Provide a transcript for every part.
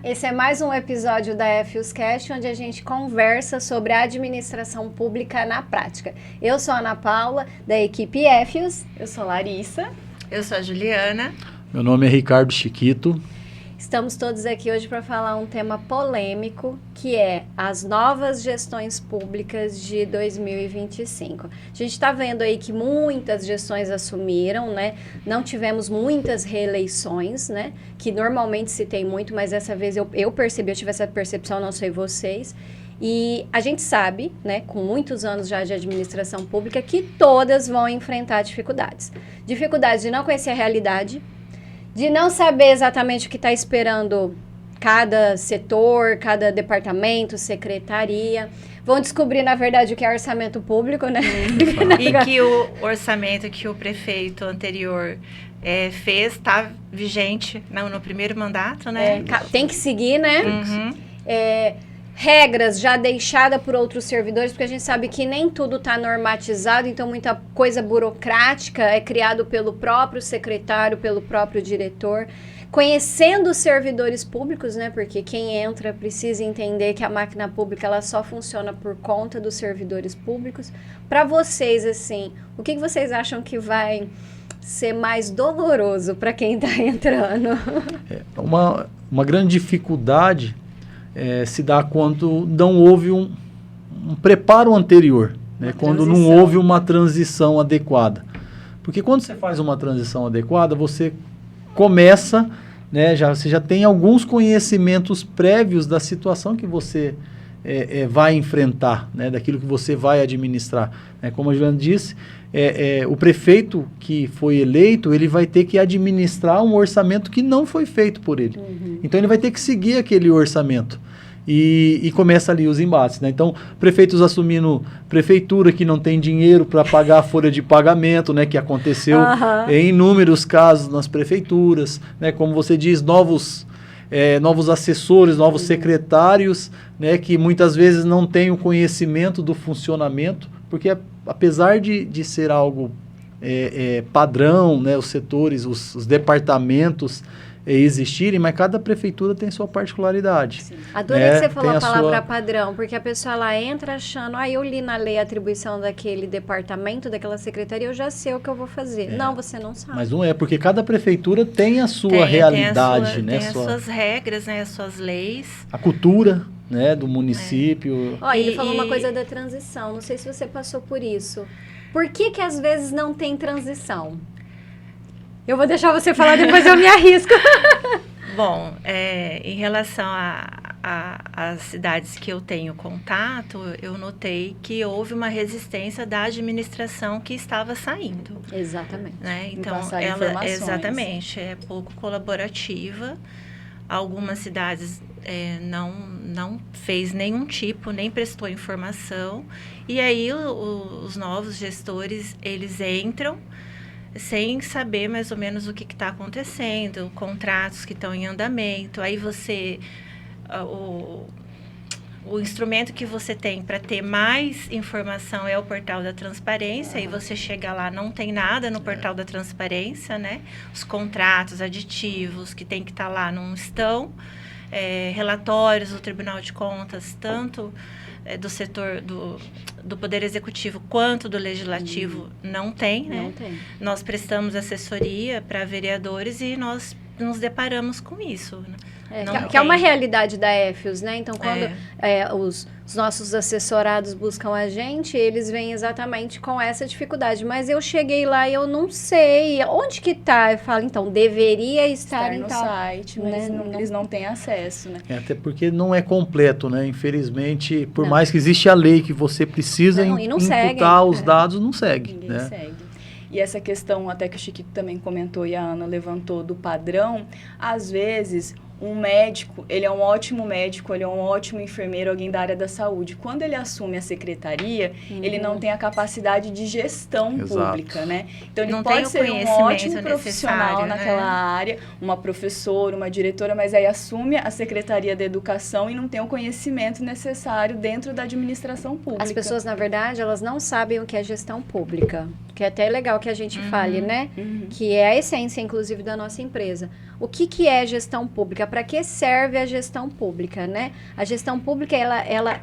Esse é mais um episódio da EFIUScast, onde a gente conversa sobre a administração pública na prática. Eu sou a Ana Paula, da equipe EFIUS. Eu sou a Larissa. Eu sou a Juliana. Meu nome é Ricardo Chiquito. Estamos todos aqui hoje para falar um tema polêmico, que é as novas gestões públicas de 2025. A gente está vendo aí que muitas gestões assumiram, né? Não tivemos muitas reeleições, né? Que normalmente se tem muito, mas dessa vez eu percebi, eu tive essa percepção, não sei vocês. E a gente sabe, né, com muitos anos já de administração pública, que todas vão enfrentar dificuldades. Dificuldades de não conhecer a realidade, de não saber exatamente o que está esperando cada setor, cada departamento, secretaria. Vão descobrir, na verdade, o que é orçamento público, né? E que o orçamento que o prefeito anterior fez está vigente no primeiro mandato, né? Tem que seguir, né? Uhum. Regras já deixadas por outros servidores, porque a gente sabe que nem tudo está normatizado, então muita coisa burocrática é criado pelo próprio secretário, pelo próprio diretor. Conhecendo os servidores públicos, né? Porque quem entra precisa entender que a máquina pública ela só funciona por conta dos servidores públicos. Para vocês, assim, o que vocês acham que vai ser mais doloroso para quem está entrando? Uma grande dificuldade se dá quando não houve um preparo anterior, né? Quando não houve uma transição adequada. Porque quando você faz uma transição adequada, você começa, né, você já tem alguns conhecimentos prévios da situação que você vai enfrentar, né, daquilo que você vai administrar. Como a Juliana disse, o prefeito que foi eleito, ele vai ter que administrar um orçamento que não foi feito por ele. Uhum. Então ele vai ter que seguir aquele orçamento. E começa ali os embates, né? Então, prefeitos assumindo prefeitura que não tem dinheiro para pagar a folha de pagamento, né? Que aconteceu em inúmeros casos nas prefeituras, né? Como você diz, novos assessores, novos secretários, né? Que muitas vezes não têm o conhecimento do funcionamento, porque apesar de ser algo padrão, né? Os setores, os departamentos existirem, mas cada prefeitura tem sua particularidade. Sim. Adorei que você falou a palavra padrão, porque a pessoa lá entra achando, eu li na lei a atribuição daquele departamento, daquela secretaria, eu já sei o que eu vou fazer. Não, você não sabe. Mas não é, porque cada prefeitura tem a sua realidade, tem as suas regras, né, as suas leis. A cultura, né, do município. Ele falou uma coisa da transição, não sei se você passou por isso. Por que às vezes não tem transição? Eu vou deixar você falar, depois eu me arrisco. Bom, em relação às cidades que eu tenho contato, eu notei que houve uma resistência da administração que estava saindo. Exatamente. Né? Então, ela exatamente é pouco colaborativa. Algumas cidades não fez nenhum tipo, nem prestou informação. E aí os novos gestores, eles entram sem saber mais ou menos o que está acontecendo, contratos que estão em andamento. Aí o instrumento que você tem para ter mais informação é o portal da transparência, e você chega lá, não tem nada no portal da transparência, né? Os contratos, aditivos que tem que estar lá não estão, relatórios do Tribunal de Contas, tanto do setor do Poder Executivo quanto do Legislativo não tem, né? Não tem. Nós prestamos assessoria para vereadores e nós nos deparamos com isso, né? Que é uma realidade da EFIUS, né? Então, quando os nossos assessorados buscam a gente, eles vêm exatamente com essa dificuldade. Mas eu cheguei lá e eu não sei onde que tá. Eu falo, então, deveria estar no site, mas eles não têm acesso, né? Até porque não é completo, né? Infelizmente, por mais que existe a lei que você precisa imputar os dados, não segue. Ninguém segue. E essa questão, até que o Chiquito também comentou e a Ana levantou, do padrão, às vezes um médico, ele é um ótimo médico, ele é um ótimo enfermeiro, alguém da área da saúde. Quando ele assume a secretaria, ele não tem a capacidade de gestão pública, né? Então, ele não pode ser um ótimo profissional naquela área, né? uma professora, uma diretora, mas aí assume a Secretaria da Educação e não tem o conhecimento necessário dentro da administração pública. As pessoas, na verdade, elas não sabem o que é gestão pública, que é até legal que a gente fale, né? Que é a essência, inclusive, da nossa empresa. O que é gestão pública? para que serve a gestão pública, né? A gestão pública, ela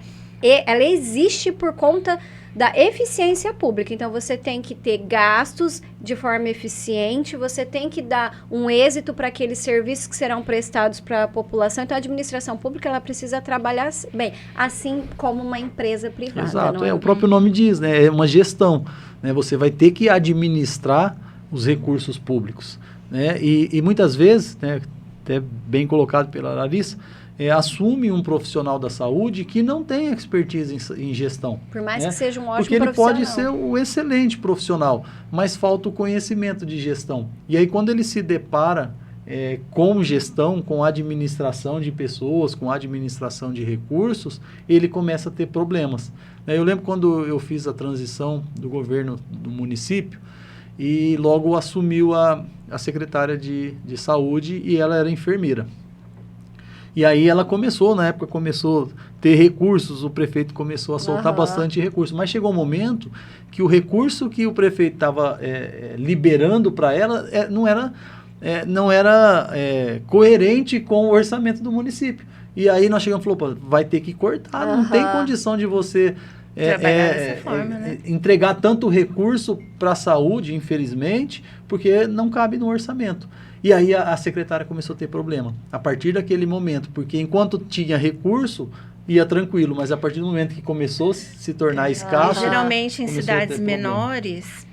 existe por conta da eficiência pública. Então, você tem que ter gastos de forma eficiente, você tem que dar um êxito para aqueles serviços que serão prestados para a população. Então, a administração pública, ela precisa trabalhar bem, assim como uma empresa privada. Exato, não é? o próprio nome diz, né? É uma gestão, né? Você vai ter que administrar os recursos públicos, né? E muitas vezes, né, até bem colocado pela Larissa, assume um profissional da saúde que não tem expertise em gestão. Por mais né? que seja um ótimo Porque ele profissional. pode ser um excelente profissional, mas falta o conhecimento de gestão. E aí quando ele se depara com gestão, com administração de pessoas, com administração de recursos, ele começa a ter problemas. Eu lembro quando eu fiz a transição do governo do município, e logo assumiu a secretária de saúde, e ela era enfermeira. E aí ela na época começou a ter recursos, o prefeito começou a soltar bastante recursos, mas chegou um momento que o recurso que o prefeito estava liberando para ela não era coerente com o orçamento do município. E aí nós chegamos e falamos, vai ter que cortar, não tem condição de você trabalhar dessa forma, né? entregar tanto recurso para a saúde, infelizmente, porque não cabe no orçamento. E aí a secretária começou a ter problema, a partir daquele momento, porque enquanto tinha recurso, ia tranquilo, mas a partir do momento que começou a se tornar escasso... Geralmente em começou a cidades ter problema. menores,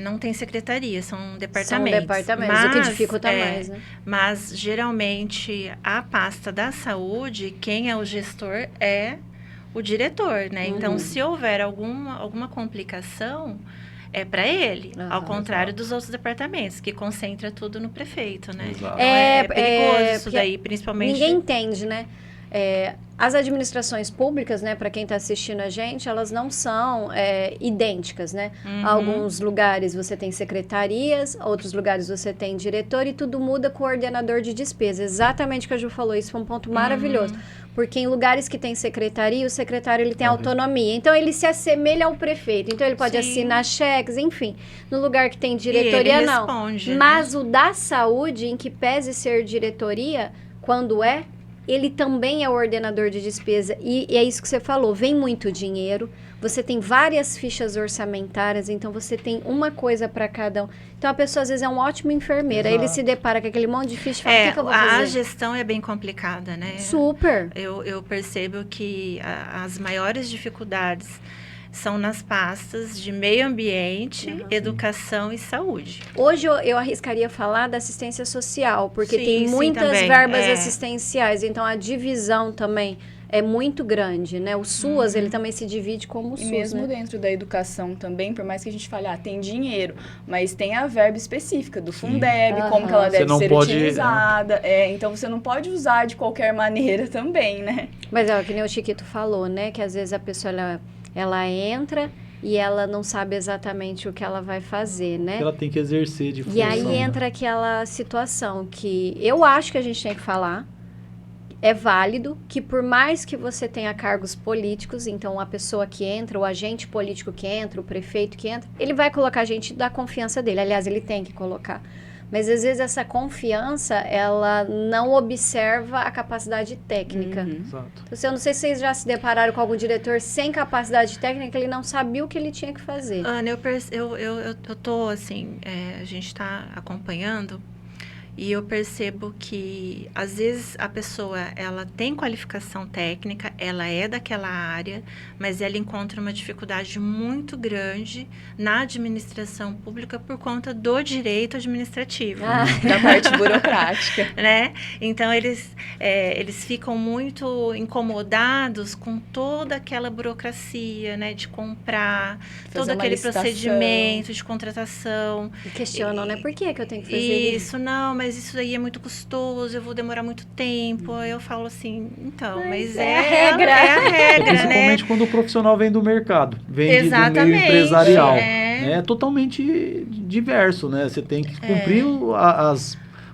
não tem secretaria, são departamentos. São departamentos, o que dificulta mais, né? Mas geralmente a pasta da saúde, quem é o gestor é o diretor, né? Então, se houver alguma complicação, é para ele, ao contrário dos outros departamentos, que concentra tudo no prefeito, né? Exato. Então, é perigoso isso daí, principalmente... Ninguém entende, né? As administrações públicas, né, para quem está assistindo a gente, elas não são idênticas, né? Alguns lugares você tem secretarias, outros lugares você tem diretor e tudo muda com o ordenador de despesa. Exatamente o que a Ju falou, isso foi um ponto maravilhoso. Porque em lugares que tem secretaria, o secretário ele tem autonomia. Então, ele se assemelha ao prefeito. Então, ele pode assinar cheques, enfim. No lugar que tem diretoria, e ele não. responde, Mas o da saúde, em que pese ser diretoria, quando ele também é o ordenador de despesa. E é isso que você falou, vem muito dinheiro, você tem várias fichas orçamentárias, então você tem uma coisa para cada um. Então a pessoa às vezes é um ótimo enfermeiro, aí ele se depara com aquele monte de ficha e fala, o que eu vou fazer? A gestão é bem complicada, né? Super. Eu percebo que as maiores dificuldades são nas pastas de meio ambiente, educação e saúde. Hoje eu arriscaria falar da assistência social, porque Sim, tem sim, muitas também, verbas assistenciais, então a divisão também é muito grande, né? O SUAS, ele também se divide como o E SUS, mesmo né? dentro da educação também, por mais que a gente fale, tem dinheiro, mas tem a verba específica do Fundeb, como que ela Você deve não ser pode, utilizada. Então, você não pode usar de qualquer maneira também, né? Mas que nem o Chiquito falou, né? Que às vezes a pessoa, ela entra e ela não sabe exatamente o que ela vai fazer, né? Ela tem que exercer de função. E aí entra aquela situação que eu acho que a gente tem que falar, é válido, que por mais que você tenha cargos políticos, então a pessoa que entra, o agente político que entra, o prefeito que entra, ele vai colocar a gente da confiança dele. Aliás, ele tem que colocar. Mas às vezes essa confiança, ela não observa a capacidade técnica. Exato. Então, eu não sei se vocês já se depararam com algum diretor sem capacidade técnica, ele não sabia o que ele tinha que fazer. Ana, eu tô assim, a gente está acompanhando e eu percebo que às vezes a pessoa, ela tem qualificação técnica, ela é daquela área, mas ela encontra uma dificuldade muito grande na administração pública por conta do direito administrativo. Da parte burocrática. Né? Então, eles ficam muito incomodados com toda aquela burocracia, né? De comprar, todo aquele procedimento de contratação. E questionam, né? Por que eu tenho que fazer isso? Não, mas isso aí é muito custoso, eu vou demorar muito tempo. Aí eu falo assim, então, mas é a regra. É a regra, Principalmente né? quando o profissional vem do mercado, vem do meio Exatamente, empresarial. É totalmente diverso, né? Você tem que cumprir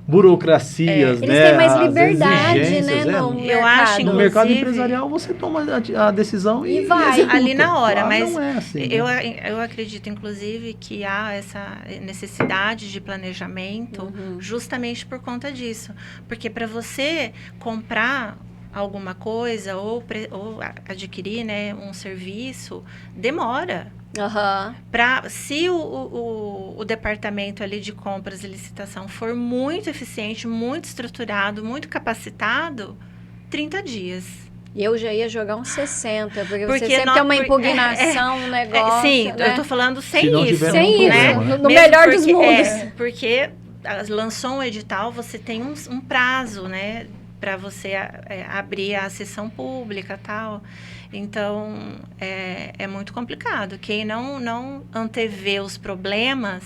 burocracias, Eles né? têm mais as liberdade, exigências, né? No Eu acho, mercado. No mercado inclusive, empresarial você toma a decisão E e vai. executa. ali na hora, Lá mas não é assim, eu, né? eu acredito, inclusive, que há essa necessidade de planejamento justamente por conta disso. Porque para você comprar alguma coisa ou adquirir, né, um serviço, demora. Aham. Se o departamento ali de compras e licitação for muito eficiente, muito estruturado, muito capacitado, 30 dias. Eu já ia jogar uns 60, porque você Porque sempre nó- tem uma por- impugnação, um negócio, sim, né? eu tô falando sem Se não isso. tiver Sem nenhum isso, problema, né? no Mesmo melhor dos porque- mundos. porque lançou um edital, você tem um prazo, né, para você abrir a sessão pública, tal. Então é muito complicado. Quem não antevê os problemas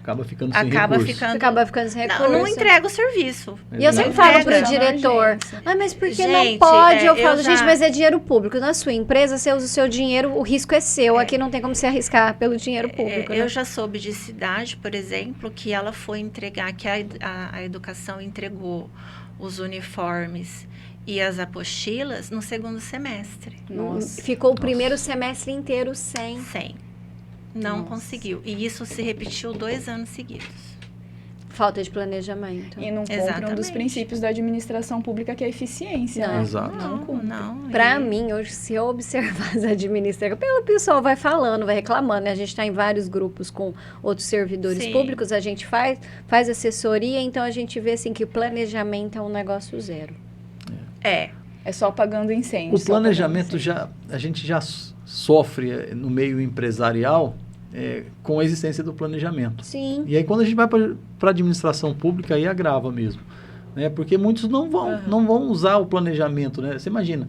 Acaba ficando sem acaba recurso. ficando Você acaba ficando sem recurso. não entrega o serviço. E eu sempre Não falo entrega. pro diretor, Agência. mas por que Gente, não pode? Eu eu falo, já- gente, mas é dinheiro público. Na sua empresa, você usa o seu dinheiro, o risco é seu. Aqui não tem como se arriscar pelo dinheiro público. né? Eu já soube de cidade, por exemplo, que ela foi entregar, que a educação entregou os uniformes e as apostilas no segundo semestre. Nossa. Ficou o primeiro semestre inteiro sem. Não Nossa. conseguiu. E isso se repetiu 2 anos seguidos. Falta de planejamento. E não cumpre um dos Exatamente. princípios da administração pública, que é a eficiência. Não. né? Exato. Não cumpre. não. Pra E- mim, hoje, se eu observar as administrações, pelo pessoal vai falando, vai reclamando, né? A gente está em vários grupos com outros servidores Sim. públicos, a gente faz assessoria, então a gente vê assim que o planejamento é um negócio zero. É só apagando incêndio. O só apagando planejamento incêndio. a gente já sofre no meio empresarial com a existência do planejamento. Sim. E aí quando a gente vai para a administração pública, aí agrava mesmo. Né? Porque muitos não vão usar o planejamento. Né? Você imagina,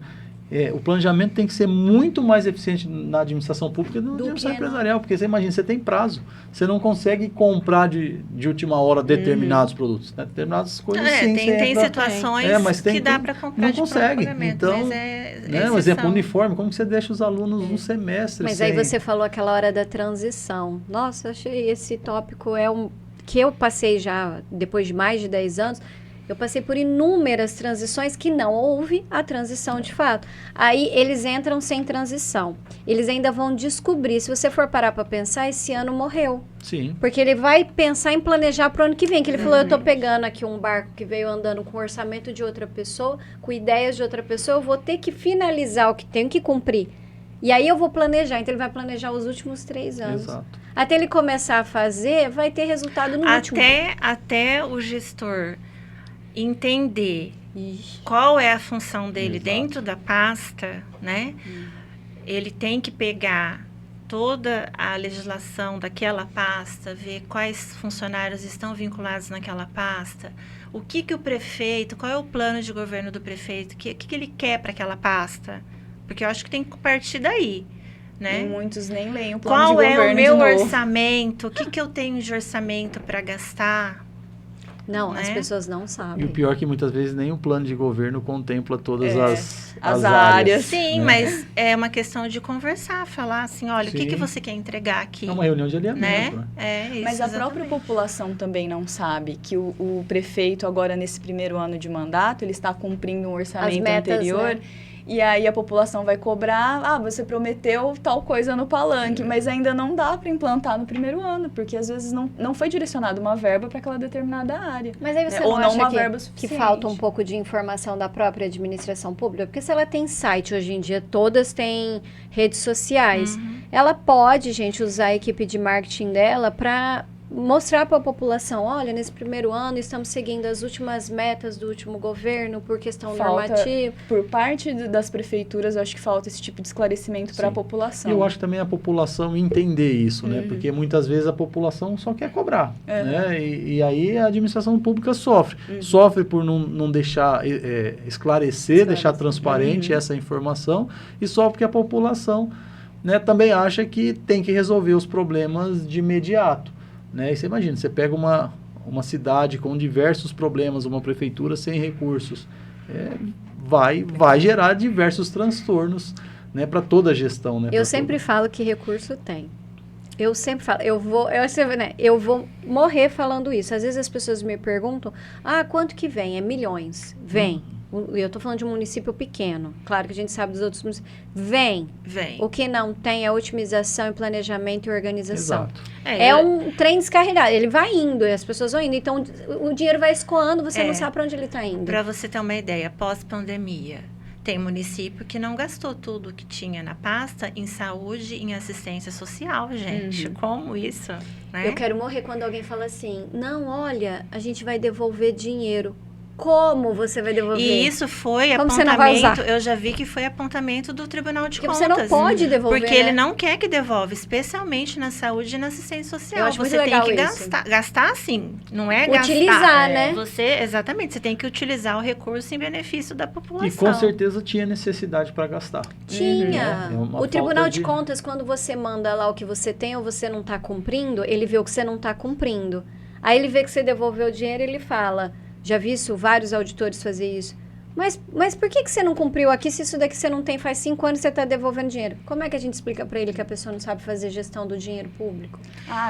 o planejamento tem que ser muito mais eficiente na administração pública do que na administração empresarial. Porque você imagina, você tem prazo. Você não consegue comprar de última hora determinados produtos. Né? Determinadas coisas sim. você tem entra- situações mas que dá para comprar não de consegue. pagamento, Então, mas né? Um exemplo, exceção. uniforme, como que você deixa os alunos um semestre Mas sem... aí você falou aquela hora da transição. Nossa, eu achei esse tópico que eu passei já, depois de mais de 10 anos, eu passei por inúmeras transições que não houve a transição de fato. Aí eles entram sem transição. Eles ainda vão descobrir, se você for parar para pensar, esse ano morreu. Sim. Porque ele vai pensar em planejar para o ano que vem. Que ele falou, eu tô pegando aqui um barco que veio andando com o orçamento de outra pessoa, com ideias de outra pessoa, eu vou ter que finalizar o que tenho que cumprir. E aí eu vou planejar. Então ele vai planejar os últimos 3 anos. Exato. Até ele começar a fazer, vai ter resultado no último. Até o gestor entender Ixi. qual é a função dele Exato. dentro da pasta, né? Ele tem que pegar toda a legislação daquela pasta, ver quais funcionários estão vinculados naquela pasta, o que o prefeito, qual é o plano de governo do prefeito, o que ele quer para aquela pasta, porque eu acho que tem que partir daí, né? E muitos nem leem o plano Qual de é governo o meu de novo. orçamento, o que eu tenho de orçamento para gastar? Não, as né? pessoas não E sabem. o pior é que muitas vezes nem o plano de governo contempla todas as áreas. Sim, né? mas é uma questão de conversar, falar assim, olha, o que Sim. você quer entregar aqui? É uma reunião de alinhamento. né? Né? É isso, Mas a própria exatamente. população também não sabe que o prefeito, agora nesse primeiro ano de mandato, ele está cumprindo um orçamento metas, anterior. né? E aí a população vai cobrar, você prometeu tal coisa no palanque, mas ainda não dá para implantar no primeiro ano, porque às vezes não foi direcionada uma verba para aquela determinada área. Mas aí você Ou não não acha uma que, verba que suficiente. falta um pouco de informação da própria administração pública? Porque se ela tem site hoje em dia, todas têm redes sociais. Ela pode, gente, usar a equipe de marketing dela para mostrar para a população, olha, nesse primeiro ano estamos seguindo as últimas metas do último governo por questão normativa. Por parte das prefeituras, eu acho que falta esse tipo de esclarecimento para a Sim. população. E eu acho também a população entender isso, né? Porque muitas vezes a população só quer cobrar, né? E aí a administração pública sofre. Sofre por não deixar esclarecer, deixar transparente essa informação, e sofre porque a população, né, também acha que tem que resolver os problemas de imediato. Né? E você imagina, você pega uma cidade com diversos problemas, uma prefeitura sem recursos, vai gerar diversos transtornos, né, para toda a gestão. Né, Eu sempre falo que recurso tem. Eu sempre falo, eu vou morrer falando isso. Às vezes as pessoas me perguntam, quanto que vem? É milhões. Vem. Eu estou falando de um município pequeno. Claro que a gente sabe dos outros municípios. Vem. O que não tem é otimização e planejamento e organização. Exato. É um trem descarregado. Ele vai indo e as pessoas vão indo. Então, o dinheiro vai escoando, você não sabe para onde ele está indo. Para você ter uma ideia, pós-pandemia, tem município que não gastou tudo que tinha na pasta em saúde e em assistência social, gente. Como isso? Né? Eu quero morrer quando alguém fala assim, não, olha, a gente vai devolver dinheiro. Como você vai devolver? E isso foi Como você não vai usar? apontamento, eu já vi que foi apontamento do Tribunal de Contas. Porque você não pode devolver, porque ele não quer que devolva, especialmente na saúde e na assistência social. Eu acho você muito legal tem que isso. gastar assim, não é Utilizar, gastar. né? Exatamente, você tem que utilizar o recurso em benefício da população. E com certeza tinha necessidade para gastar. Tinha. É uma O Tribunal falta de Contas, quando você manda lá o que você tem ou você não está cumprindo, ele vê o que você não está cumprindo. Aí ele vê que você devolveu o dinheiro e ele fala... Já vi isso, vários auditores fazer isso. Mas por que você não cumpriu aqui se isso daqui você não tem faz 5 anos e você está devolvendo dinheiro? Como é que a gente explica para ele que a pessoa não sabe fazer gestão do dinheiro público?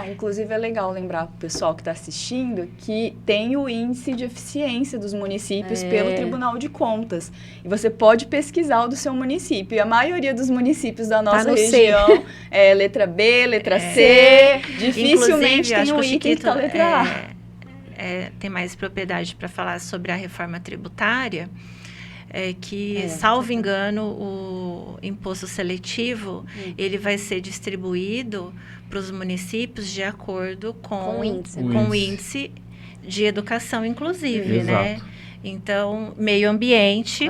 Inclusive é legal lembrar para o pessoal que está assistindo que tem o índice de eficiência dos municípios pelo Tribunal de Contas. E você pode pesquisar o do seu município. E a maioria dos municípios da nossa região é letra B, letra C. Dificilmente tem um item que está letra A. Tem mais propriedade para falar sobre a reforma tributária, salvo engano, o imposto seletivo, ele vai ser distribuído para os municípios de acordo com o índice de educação inclusive, né? Então, meio ambiente...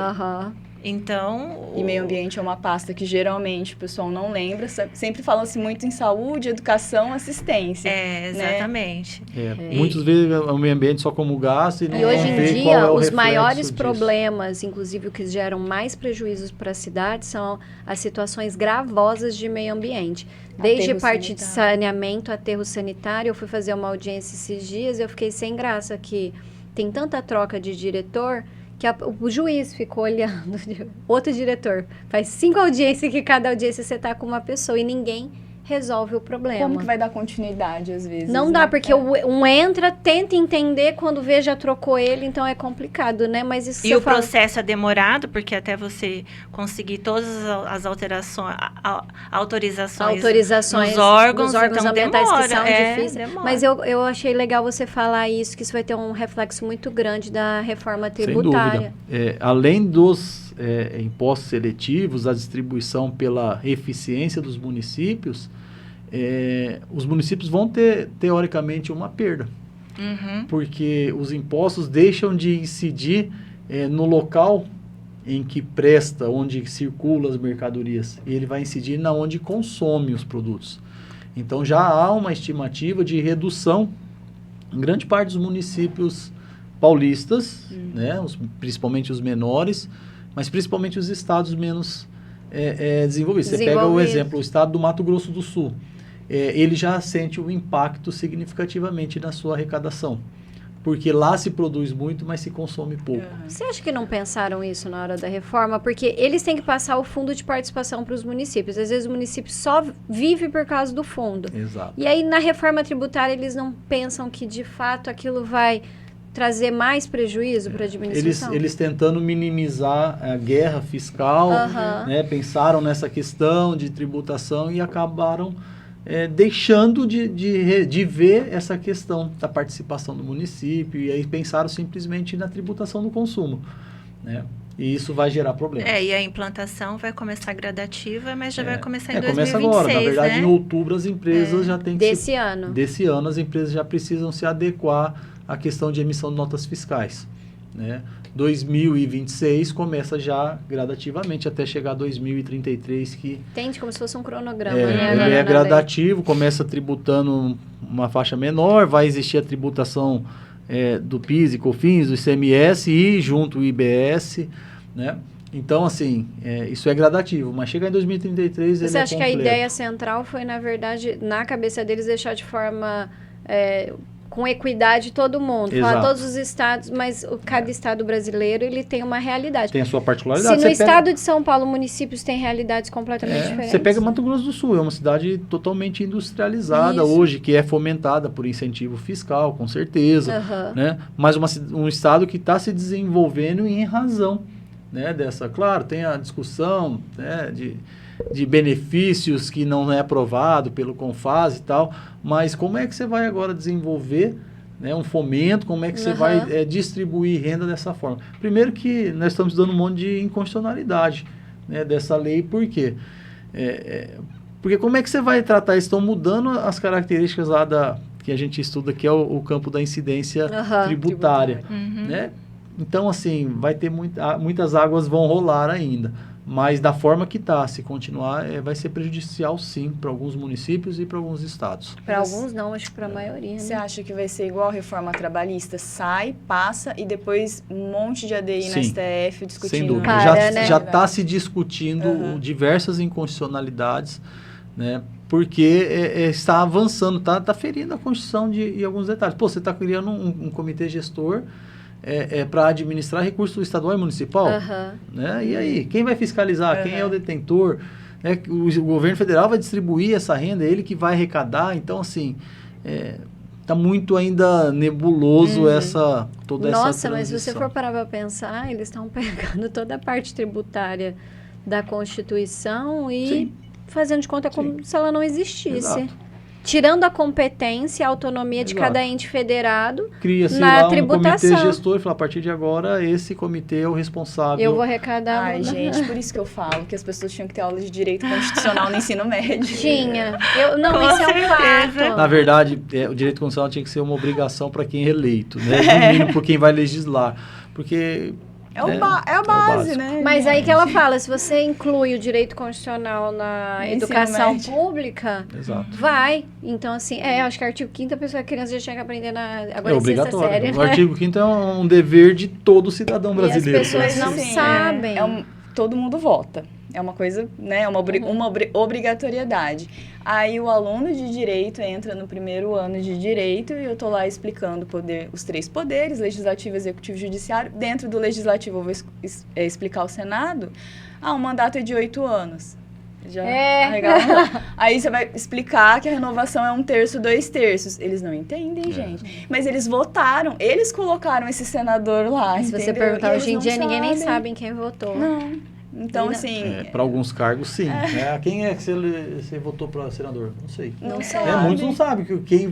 Então, e meio ambiente é uma pasta que geralmente o pessoal não lembra, sempre fala-se muito em saúde, educação, assistência. Exatamente. Né? Muitos veem o meio ambiente só como gasto e não hoje vê em dia, qual é o os reflexo maiores disso. problemas, inclusive o que geram mais prejuízos para a cidade, são as situações gravosas de meio ambiente. Desde parte de saneamento, aterro sanitário. Eu fui fazer uma audiência esses dias e eu fiquei sem graça que tem tanta troca de diretor... que o juiz ficou olhando, outro diretor, faz 5 audiências que cada audiência você tá com uma pessoa e ninguém resolve o problema. Como que vai dar continuidade às vezes? Não dá, porque um entra, tenta entender, quando vê já trocou ele, então é complicado, né? Mas isso e o processo é demorado, porque até você conseguir todas as alterações, autorizações nos órgãos então ambientais demora, que são difíceis. Demora. Mas eu achei legal você falar isso, que isso vai ter um reflexo muito grande da reforma tributária. Sem dúvida. Além dos impostos seletivos, a distribuição pela eficiência dos municípios, os municípios vão ter, teoricamente, uma perda. Porque os impostos deixam de incidir no local em que presta, onde circula as mercadorias. E ele vai incidir na onde consome os produtos. Então, já há uma estimativa de redução em grande parte dos municípios paulistas, né, principalmente os menores, mas principalmente os estados menos desenvolvidos. Você pega o exemplo, o estado do Mato Grosso do Sul. Ele já sente um impacto significativamente na sua arrecadação. Porque lá se produz muito, mas se consome pouco. Você acha que não pensaram isso na hora da reforma? Porque eles têm que passar o fundo de participação para os municípios. Às vezes o município só vive por causa do fundo. Exato. E aí na reforma tributária eles não pensam que de fato aquilo vai trazer mais prejuízo para a administração? Eles tentando minimizar a guerra fiscal, né, pensaram nessa questão de tributação e acabaram deixando de ver essa questão da participação do município, e aí pensaram simplesmente na tributação do consumo, né? E isso vai gerar problemas. E a implantação vai começar gradativa, mas já vai começar em 2026, começa agora. Na verdade, né? em outubro as empresas já têm que... Desse ano as empresas já precisam se adequar à questão de emissão de notas fiscais, né? 2026 começa já gradativamente até chegar a 2033, que... Entende? Como se fosse um cronograma, né? Ele é gradativo, começa tributando uma faixa menor, vai existir a tributação do PIS e COFINS, do ICMS e junto o IBS, né? Então, assim, isso é gradativo, mas chegar em 2033 ele Você é acha completo. que a ideia central foi, na verdade, na cabeça deles, deixar de forma com equidade todo mundo. Falar Exato. todos os estados, mas cada estado brasileiro, ele tem uma realidade. Tem a sua Se particularidade. no Você estado de São Paulo, municípios têm realidades completamente diferentes. Você pega Mato Grosso do Sul, é uma cidade totalmente industrializada Isso. hoje, que é fomentada por incentivo fiscal, com certeza, Aham. né? Mas um estado que está se desenvolvendo em razão, né, dessa. Claro, tem a discussão, né, de benefícios que não é aprovado pelo CONFAS e tal, mas como é que você vai agora desenvolver, né, um fomento, como é que você vai distribuir renda dessa forma? Primeiro que nós estamos dando um monte de inconstitucionalidade, né, dessa lei, por quê? Porque como é que você vai tratar isso? Estão mudando as características lá que a gente estuda, que é o campo da incidência tributária. Uhum. Né? Então, assim, vai ter muitas águas vão rolar ainda. Mas da forma que está, se continuar, vai ser prejudicial, sim, para alguns municípios e para alguns estados. Para alguns não, acho que para a maioria. Você Né? acha que vai ser igual a reforma trabalhista? Sai, passa e depois um monte de ADI na Sim. STF discutindo. Sem dúvida. Para, né? Já está se discutindo diversas inconstitucionalidades, né? Porque está avançando, está ferindo a Constituição de alguns detalhes. Pô, você está criando um comitê gestor para administrar recursos estadual e municipal, né? E aí, quem vai fiscalizar? Quem é o detentor? O governo federal vai distribuir essa renda, é ele que vai arrecadar. Então, assim, está muito ainda nebuloso toda essa transição. Nossa, mas se você for parar para pensar, eles estão pegando toda a parte tributária da Constituição e Sim. fazendo de conta como se ela não existisse. Exato. Tirando a competência, a autonomia de Exato. cada ente federado Cria-se na lá um tributação. comitê gestor e fala, a partir de agora, esse comitê é o responsável. Eu vou arrecadar... Ai, gente, por isso que eu falo que as pessoas tinham que ter aula de direito constitucional no ensino médio. Tinha. Não, Com isso é um certeza. fato. Na verdade, o direito constitucional tinha que ser uma obrigação para quem é eleito, né? No mínimo para quem vai legislar. Porque... É a base, né? Mas aí que ela fala, se você inclui o direito constitucional na Ensino educação médio. pública, Exato. vai. Então, assim, acho que artigo 5º, a criança já tinha que aprender agora É em sexta obrigatório. série. O artigo 5º é um dever de todo cidadão brasileiro. E as pessoas não Sim, sabem. Todo mundo vota. É uma coisa, né? Uma obrigatoriedade. Aí o aluno de direito entra no primeiro ano de direito e eu tô lá explicando os 3 poderes, legislativo, executivo e judiciário. Dentro do legislativo eu vou explicar o Senado. Um mandato é de 8 anos. Já arregala. Aí você vai explicar que a renovação é 1/3, 2/3. Eles não entendem, gente. Mas eles votaram, eles colocaram esse senador lá. Se você entendeu? perguntar E hoje em eles dia, não ninguém nem sabem. sabe quem votou. Não. Então, assim... Para alguns cargos, sim. Quem é que você votou para senador? Não sei. Não sabe. Muitos não sabem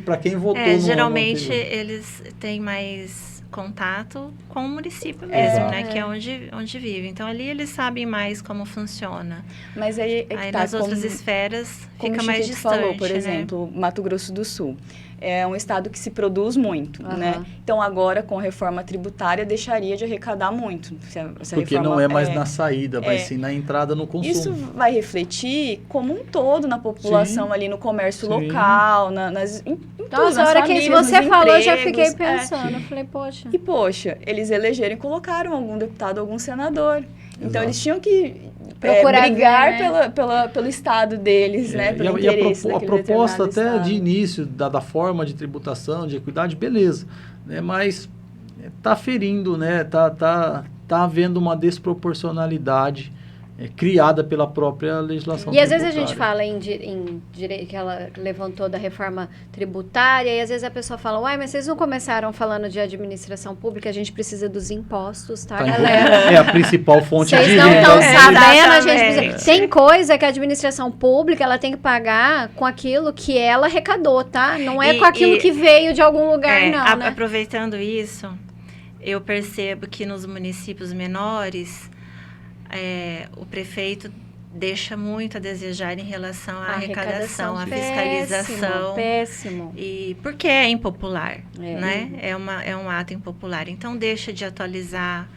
para quem votou. Geralmente eles têm mais contato com o município mesmo, né? Que é onde vive. Então, ali eles sabem mais como funciona. Mas aí nas outras esferas fica mais distante, falou, por né? exemplo, Mato Grosso do Sul. É um estado que se produz muito, né? Então, agora, com a reforma tributária, deixaria de arrecadar muito. Porque reforma, não é mais na saída, vai sim na entrada no consumo. Isso vai refletir como um todo na população, ali no comércio local, em tudo, Nossa, a hora que você falou, eu já fiquei pensando. Eu falei, poxa... E, poxa, eles elegeram e colocaram algum deputado, algum senador. Então, eles tinham que brigar ver, né? pelo estado deles, né? Pelo interesse a proposta até estado. de início da forma de tributação, de equidade, beleza. Né? Mas está ferindo, né? Tá havendo uma desproporcionalidade criada pela própria legislação tributária. E às vezes a gente fala em direito, que ela levantou da reforma tributária, e às vezes a pessoa fala, uai, mas vocês não começaram falando de administração pública, a gente precisa dos impostos, tá, galera? É a principal fonte de renda. Vocês não estão sabendo, a gente exatamente. precisa... Tem coisa que a administração pública, ela tem que pagar com aquilo que ela arrecadou, tá? Não é com aquilo que veio de algum lugar, não, né? Aproveitando isso, eu percebo que nos municípios menores... o prefeito deixa muito a desejar em relação à arrecadação, à fiscalização. Péssimo. E porque é impopular, né? É um ato impopular. Então, deixa de atualizar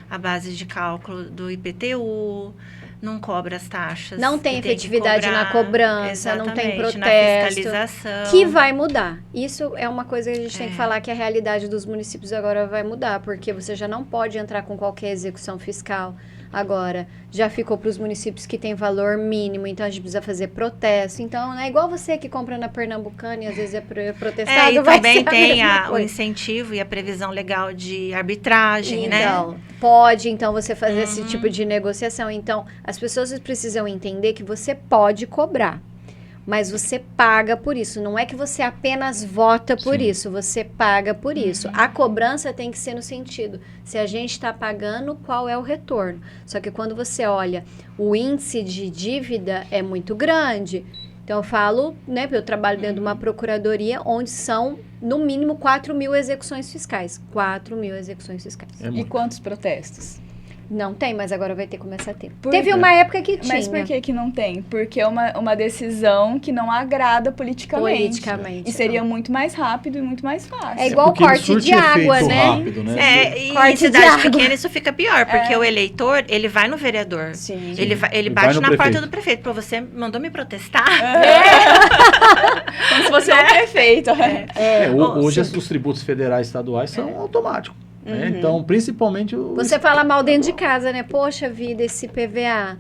a base de cálculo do IPTU, não cobra as taxas. Não tem efetividade na cobrança, não tem protesto. Na fiscalização. Que vai mudar. Isso é uma coisa que a gente tem que falar, que a realidade dos municípios agora vai mudar, porque você já não pode entrar com qualquer execução fiscal. Agora, já ficou para os municípios que tem valor mínimo, então a gente precisa fazer protesto. Então, não é igual você que compra na Pernambucana e às vezes é protestado. E vai também ser a tem mesma o coisa. incentivo e a previsão legal de arbitragem, né? Então, pode, então, você fazer esse tipo de negociação. Então, as pessoas precisam entender que você pode cobrar, mas você paga por isso. Não é que você apenas vota por Sim. isso, você paga por isso. A cobrança tem que ser no sentido, se a gente está pagando, qual é o retorno? Só que quando você olha, o índice de dívida é muito grande. Então, eu falo, né, eu trabalho dentro de uma procuradoria onde são, no mínimo, 4.000 execuções fiscais. 4.000 execuções fiscais. É E muito. quantos protestos? Não tem, mas agora vai ter que começar a ter. Por Teve quê? uma época que tinha. Mas por que não tem? Porque é uma decisão que não agrada politicamente. Politicamente, E seria não. muito mais rápido e muito mais fácil. É igual porque ele corte surte de água, efeito né? rápido, né? E em Corte de cidade água. pequena isso fica pior, porque o eleitor, ele vai no vereador. Sim. Ele Ele bate vai no na porta prefeito. do prefeito. Pra você mandou me protestar? Como se fosse o prefeito. Hoje sim. os tributos federais e estaduais são automáticos. Né? Uhum. Então, principalmente o Você fala mal dentro de casa, né? Poxa vida, esse PVA.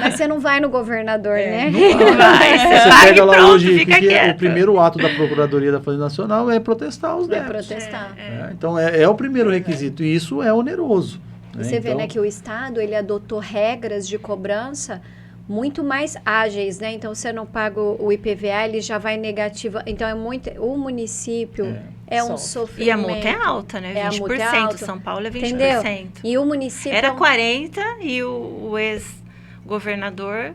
Mas você não vai no governador, né? Não vai, Você você paga pega e lá pronto, hoje, fica que quieto. o primeiro ato da Procuradoria da Fazenda Nacional é protestar os Vai débitos. protestar. Né? Então, é o primeiro requisito. E isso é oneroso. E você vê, né, que o Estado, ele adotou regras de cobrança muito mais ágeis, né? Então, você não paga o IPVA, ele já vai negativo. Então, o município é um sofrimento. E a multa é alta, né? É, a 20%. multa é alta. São Paulo é 20%. Entendeu? E o município... Era 40% e o ex-governador,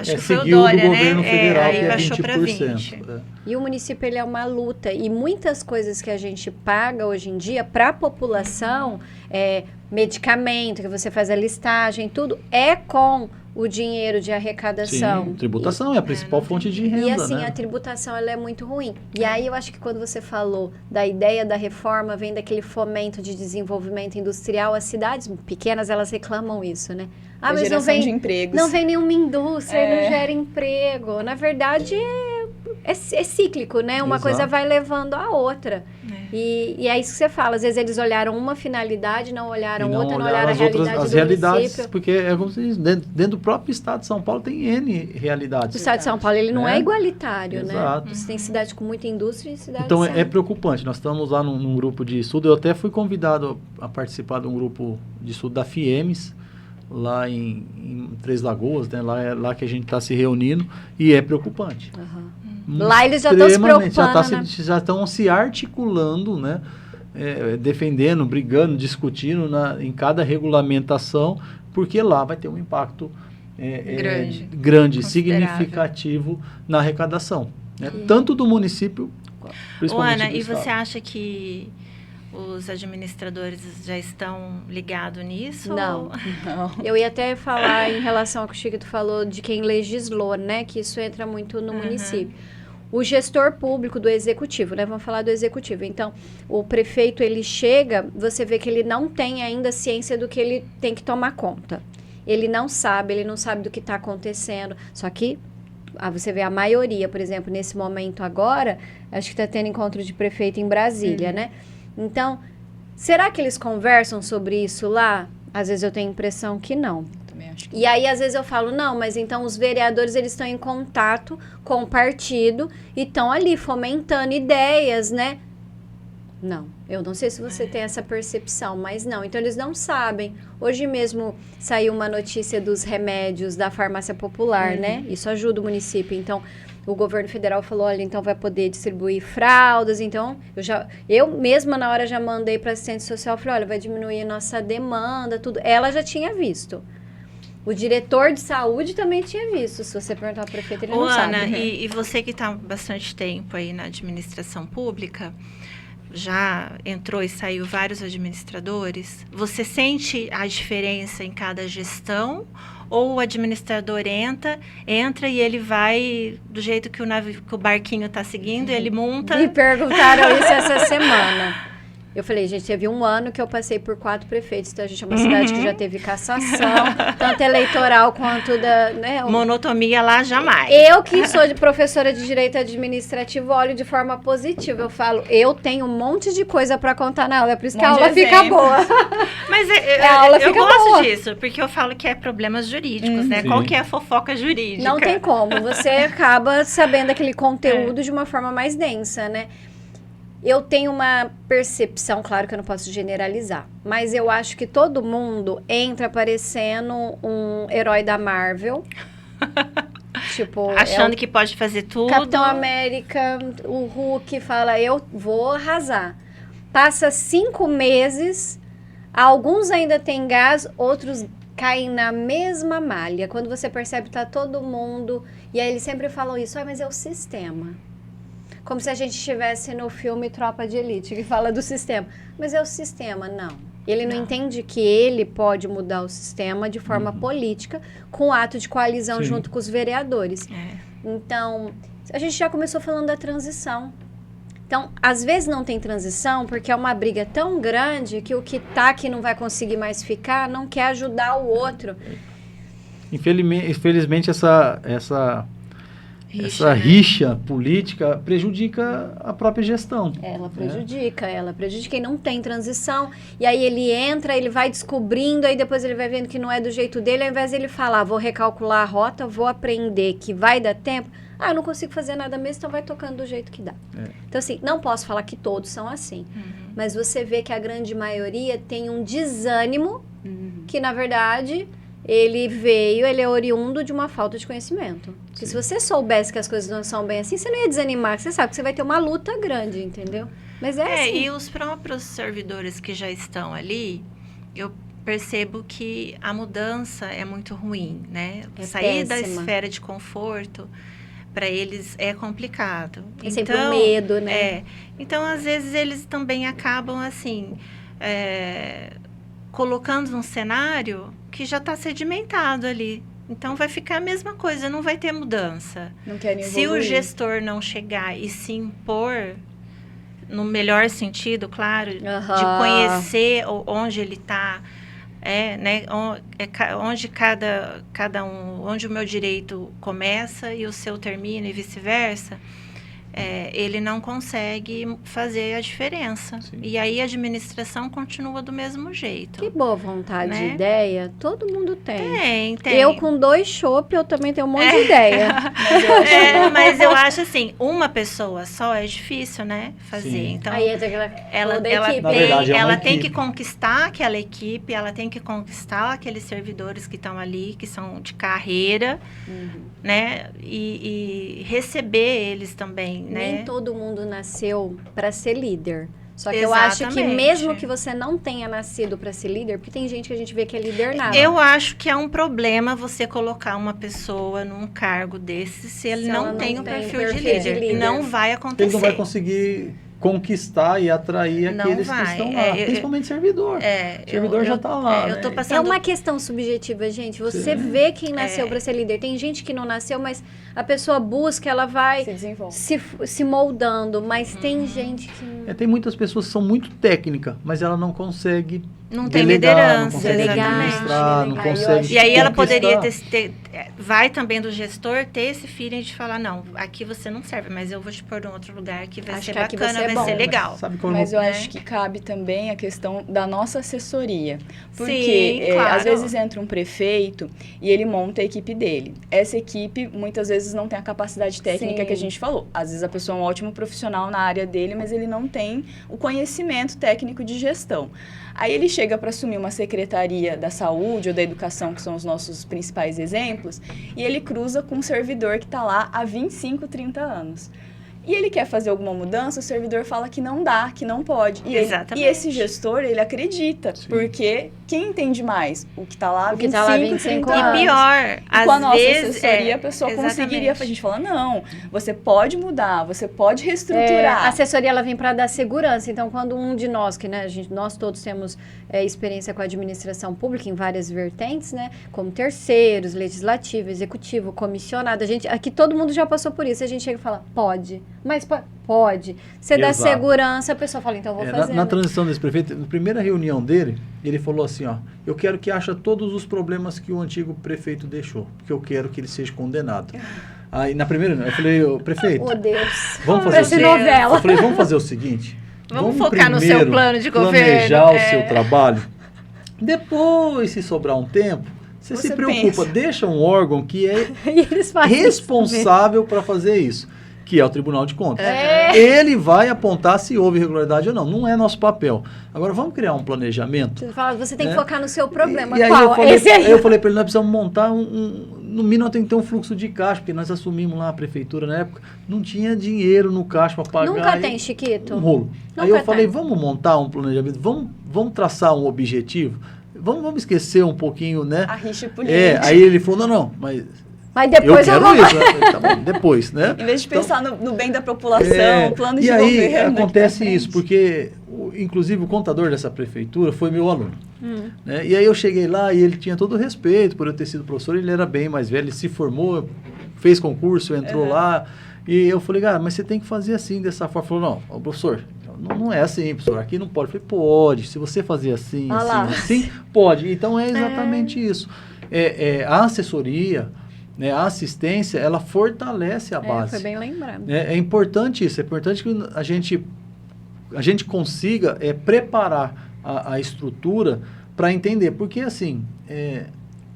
acho que foi o seguiu do Dória, governo né? federal, Aí que é baixou para 20%. 20%. E o município, ele é uma luta. E muitas coisas que a gente paga hoje em dia para a população, medicamento, que você faz a listagem, tudo, é com o dinheiro de arrecadação. Sim, tributação é a principal fonte de renda, E assim, né? a tributação ela é muito ruim. E aí eu acho que quando você falou da ideia da reforma, vem daquele fomento de desenvolvimento industrial, as cidades pequenas, elas reclamam isso, né? A mas geração de empregos. não vem nenhuma indústria, não gera emprego. Na verdade, é cíclico, né? Uma Exato. coisa vai levando a outra. E é isso que você fala. Às vezes eles olharam uma finalidade, não olharam E não outra, não olharam olharam a as outras, realidade as do realidades, município. porque é como se diz, dentro do próprio estado de São Paulo tem N O realidades. estado de São Paulo, ele não é igualitário, Exato. né? Você tem cidade com muita indústria e cidade Então sem. é preocupante. Nós estamos lá num grupo de estudo. Eu até fui convidado a participar de um grupo de estudo da FIEMES, lá em Três Lagoas, né? Lá que a gente está se reunindo, e é preocupante. Lá eles já estão se Extremamente, preocupando, né? já estão se articulando, né? Defendendo, brigando, discutindo em cada regulamentação, porque lá vai ter um impacto grande, considerável. significativo na arrecadação, né? Tanto do município, principalmente Ana, do e estado. você acha que os administradores já estão ligados nisso? Não. ou- Eu ia até falar em relação ao que o Chiquito falou de quem legislou, né? Que isso entra muito no município. O gestor público do executivo, né? Vamos falar do executivo. Então, o prefeito, ele chega, você vê que ele não tem ainda ciência do que ele tem que tomar conta. Ele não sabe do que está acontecendo. Só que, você vê a maioria, por exemplo, nesse momento agora, acho que está tendo encontro de prefeito em Brasília, né? Então, será que eles conversam sobre isso lá? Às vezes eu tenho a impressão que não. Também acho que E aí, às vezes eu falo, não, mas então os vereadores, eles estão em contato com o partido e estão ali fomentando ideias, né? Não, eu não sei se você tem essa percepção, mas não. Então, eles não sabem. Hoje mesmo saiu uma notícia dos remédios da farmácia popular, né? Isso ajuda o município. Então, o governo federal falou, olha, então vai poder distribuir fraldas. Então, eu mesma na hora já mandei para assistente social, falei, olha, vai diminuir nossa demanda, tudo. Ela já tinha visto. O diretor de saúde também tinha visto. Se você perguntar ao prefeito, ele Ô, não Ana, sabe. e você que está há bastante tempo aí na administração pública, já entrou e saiu vários administradores, você sente a diferença em cada gestão? Ou o administrador entra e ele vai do jeito que o barquinho está seguindo, ele monta... Me perguntaram isso essa semana. Eu falei, gente, teve um ano que eu passei por 4 prefeitos, então a gente é uma cidade que já teve cassação, tanto eleitoral quanto da... Né, Monotonia lá jamais. Eu que sou professora de Direito Administrativo, olho de forma positiva. Eu falo, eu tenho um monte de coisa para contar na aula, é por isso que a aula fica boa. Mas a aula eu fica gosto boa. disso, porque eu falo que é problemas jurídicos, né? Sim. Qual que é a fofoca jurídica? Não tem como, você acaba sabendo aquele conteúdo de uma forma mais densa, né? Eu tenho uma percepção, claro que eu não posso generalizar, mas eu acho que todo mundo entra parecendo um herói da Marvel. Tipo, Achando que pode fazer tudo. Capitão América, o Hulk fala, eu vou arrasar. Passa 5 meses, alguns ainda têm gás, outros caem na mesma malha. Quando você percebe, tá todo mundo... E aí eles sempre falam isso, mas é o sistema. Como se a gente estivesse no filme Tropa de Elite, que fala do sistema. Mas é o sistema, não. Ele não entende que ele pode mudar o sistema de forma política, com o ato de coalizão junto com os vereadores. Então, a gente já começou falando da transição. Então, às vezes não tem transição, porque é uma briga tão grande que o que tá que não vai conseguir mais ficar, não quer ajudar o outro. Infelizmente essa rixa política prejudica a própria gestão. Ela prejudica e não tem transição. E aí ele entra, ele vai descobrindo, aí depois ele vai vendo que não é do jeito dele, ao invés de ele falar, vou recalcular a rota, vou aprender que vai dar tempo. Eu não consigo fazer nada mesmo, então vai tocando do jeito que dá. Então, assim, não posso falar que todos são assim. Mas você vê que a grande maioria tem um desânimo que, na verdade... ele é oriundo de uma falta de conhecimento. Porque se você soubesse que as coisas não são bem assim, você não ia desanimar, você sabe que você vai ter uma luta grande, entendeu? Mas assim. E os próprios servidores que já estão ali, eu percebo que a mudança é muito ruim, né? Sair da esfera de conforto, para eles é complicado. É sempre um medo, né? Então, às vezes, eles também acabam, assim, colocando um cenário que já está sedimentado ali. Então, vai ficar a mesma coisa, não vai ter mudança. Não querem Se evoluir. o gestor não chegar e se impor, no melhor sentido, claro, de conhecer onde ele está, né, onde cada um, onde o meu direito começa e o seu termina e vice-versa, ele não consegue fazer a diferença. Sim. E aí a administração continua do mesmo jeito. Que boa vontade né? de ideia, todo mundo tem. Tem. Eu com 2 chopp, eu também tenho um monte de ideia. Mas eu acho assim, uma pessoa só é difícil, né? Fazer. Sim. Então, Aí entra aquela ela equipe. Na verdade, é uma ela tem equipe. que conquistar aquela equipe, ela tem que conquistar aqueles servidores que estão ali, que são de carreira, né? E receber eles também, né? Nem todo mundo nasceu para ser líder. Só que eu acho que Exatamente. mesmo que você não tenha nascido para ser líder, porque tem gente que a gente vê que é líder nada. Eu acho que é um problema você colocar uma pessoa num cargo desse se ele Se ela não não tem o tem perfil perfil de de líder. líder. Não vai acontecer. Ele não vai conseguir conquistar e atrair Não aqueles vai. que estão lá, principalmente servidor. O servidor já está lá. eu tô né? passando... É uma questão subjetiva, gente. Você vê quem nasceu para ser líder. Tem gente que não nasceu, mas a pessoa busca, ela vai Se desenvolve. se moldando. Mas tem gente que... Tem muitas pessoas que são muito técnicas, mas ela não consegue Não tem delegar, liderança, não consegue exatamente. administrar, não Aí eu consegue acho E aí ela conquistar. poderia vai também do gestor ter esse feeling de falar, não, aqui você não serve, mas eu vou te pôr em outro lugar que vai Acho ser que aqui bacana, você é vai bom. ser legal. Sabe como Mas eu né? acho que cabe também a questão da nossa assessoria. Porque, Sim, claro. às vezes, entra um prefeito e ele monta a equipe dele. Essa equipe, muitas vezes, não tem a capacidade técnica Sim. que a gente falou. Às vezes, a pessoa é um ótimo profissional na área dele, mas ele não tem o conhecimento técnico de gestão. Aí ele chega para assumir uma secretaria da saúde ou da educação, que são os nossos principais exemplos, e ele cruza com um servidor que está lá há 25, 30 anos. E ele quer fazer alguma mudança, o servidor fala que não dá, que não pode. E Exatamente. esse gestor, ele acredita, Sim. porque quem entende mais? O que está lá, O que tá lá 25 30 anos. anos. E pior, E com a às nossa vezes... assessoria, a pessoa conseguiria, a gente fala, não, você pode mudar, você pode reestruturar. A assessoria, ela vem para dar segurança. Então, quando um de nós, que né, nós todos temos experiência com a administração pública em várias vertentes, né? Como terceiros, legislativo, executivo, comissionado. Aqui todo mundo já passou por isso. A gente chega e fala, pode. Mas pode. Você dá Exato. segurança, a pessoa fala, então vou fazer. Na transição desse prefeito, na primeira reunião dele, ele falou assim, ó, eu quero que ache todos os problemas que o antigo prefeito deixou, porque eu quero que ele seja condenado. Aí, na primeira, eu falei, ô, prefeito, Oh, Deus. vamos fazer Parece o seguinte. novela. Eu falei, vamos fazer o seguinte. Vamos focar no seu primeiro plano de governo. planejar o seu trabalho. Depois, se sobrar um tempo, você se preocupa. pensa. Deixa um órgão que é E eles fazem isso responsável para fazer isso, que é o Tribunal de Contas. É. Ele vai apontar se houve irregularidade ou não. Não é nosso papel. Agora, vamos criar um planejamento. Você fala, você tem que Né? focar no seu problema. E aí Qual? Esse aí. eu falei para ele, nós precisamos montar no mínimo tem que ter um fluxo de caixa, porque nós assumimos lá a prefeitura na época, não tinha dinheiro no caixa para pagar. Nunca tem, Chiquito. Um rolo. Nunca Aí eu falei, tem. vamos montar um planejamento, vamos traçar um objetivo, vamos esquecer um pouquinho, né? A rixa política. Aí ele falou, não, mas Mas depois eu eu quero vou... isso. Né? Tá bom, depois, né? Em vez de Então, pensar no bem da população, plano de e aí governo. acontece isso, porque inclusive o contador dessa prefeitura foi meu aluno. Né? E aí eu cheguei lá e ele tinha todo o respeito por eu ter sido professor, ele era bem mais velho, ele se formou, fez concurso, entrou lá. E eu falei, cara, mas você tem que fazer assim, dessa forma. Ele falou, não, professor, não é assim, professor, aqui não pode. Eu falei, pode, se você fazer assim, assim, pode. Então é exatamente isso. A assessoria, né, a assistência, ela fortalece a base. Foi bem lembrado. É importante isso, é importante que a gente consiga preparar a estrutura para entender, porque assim...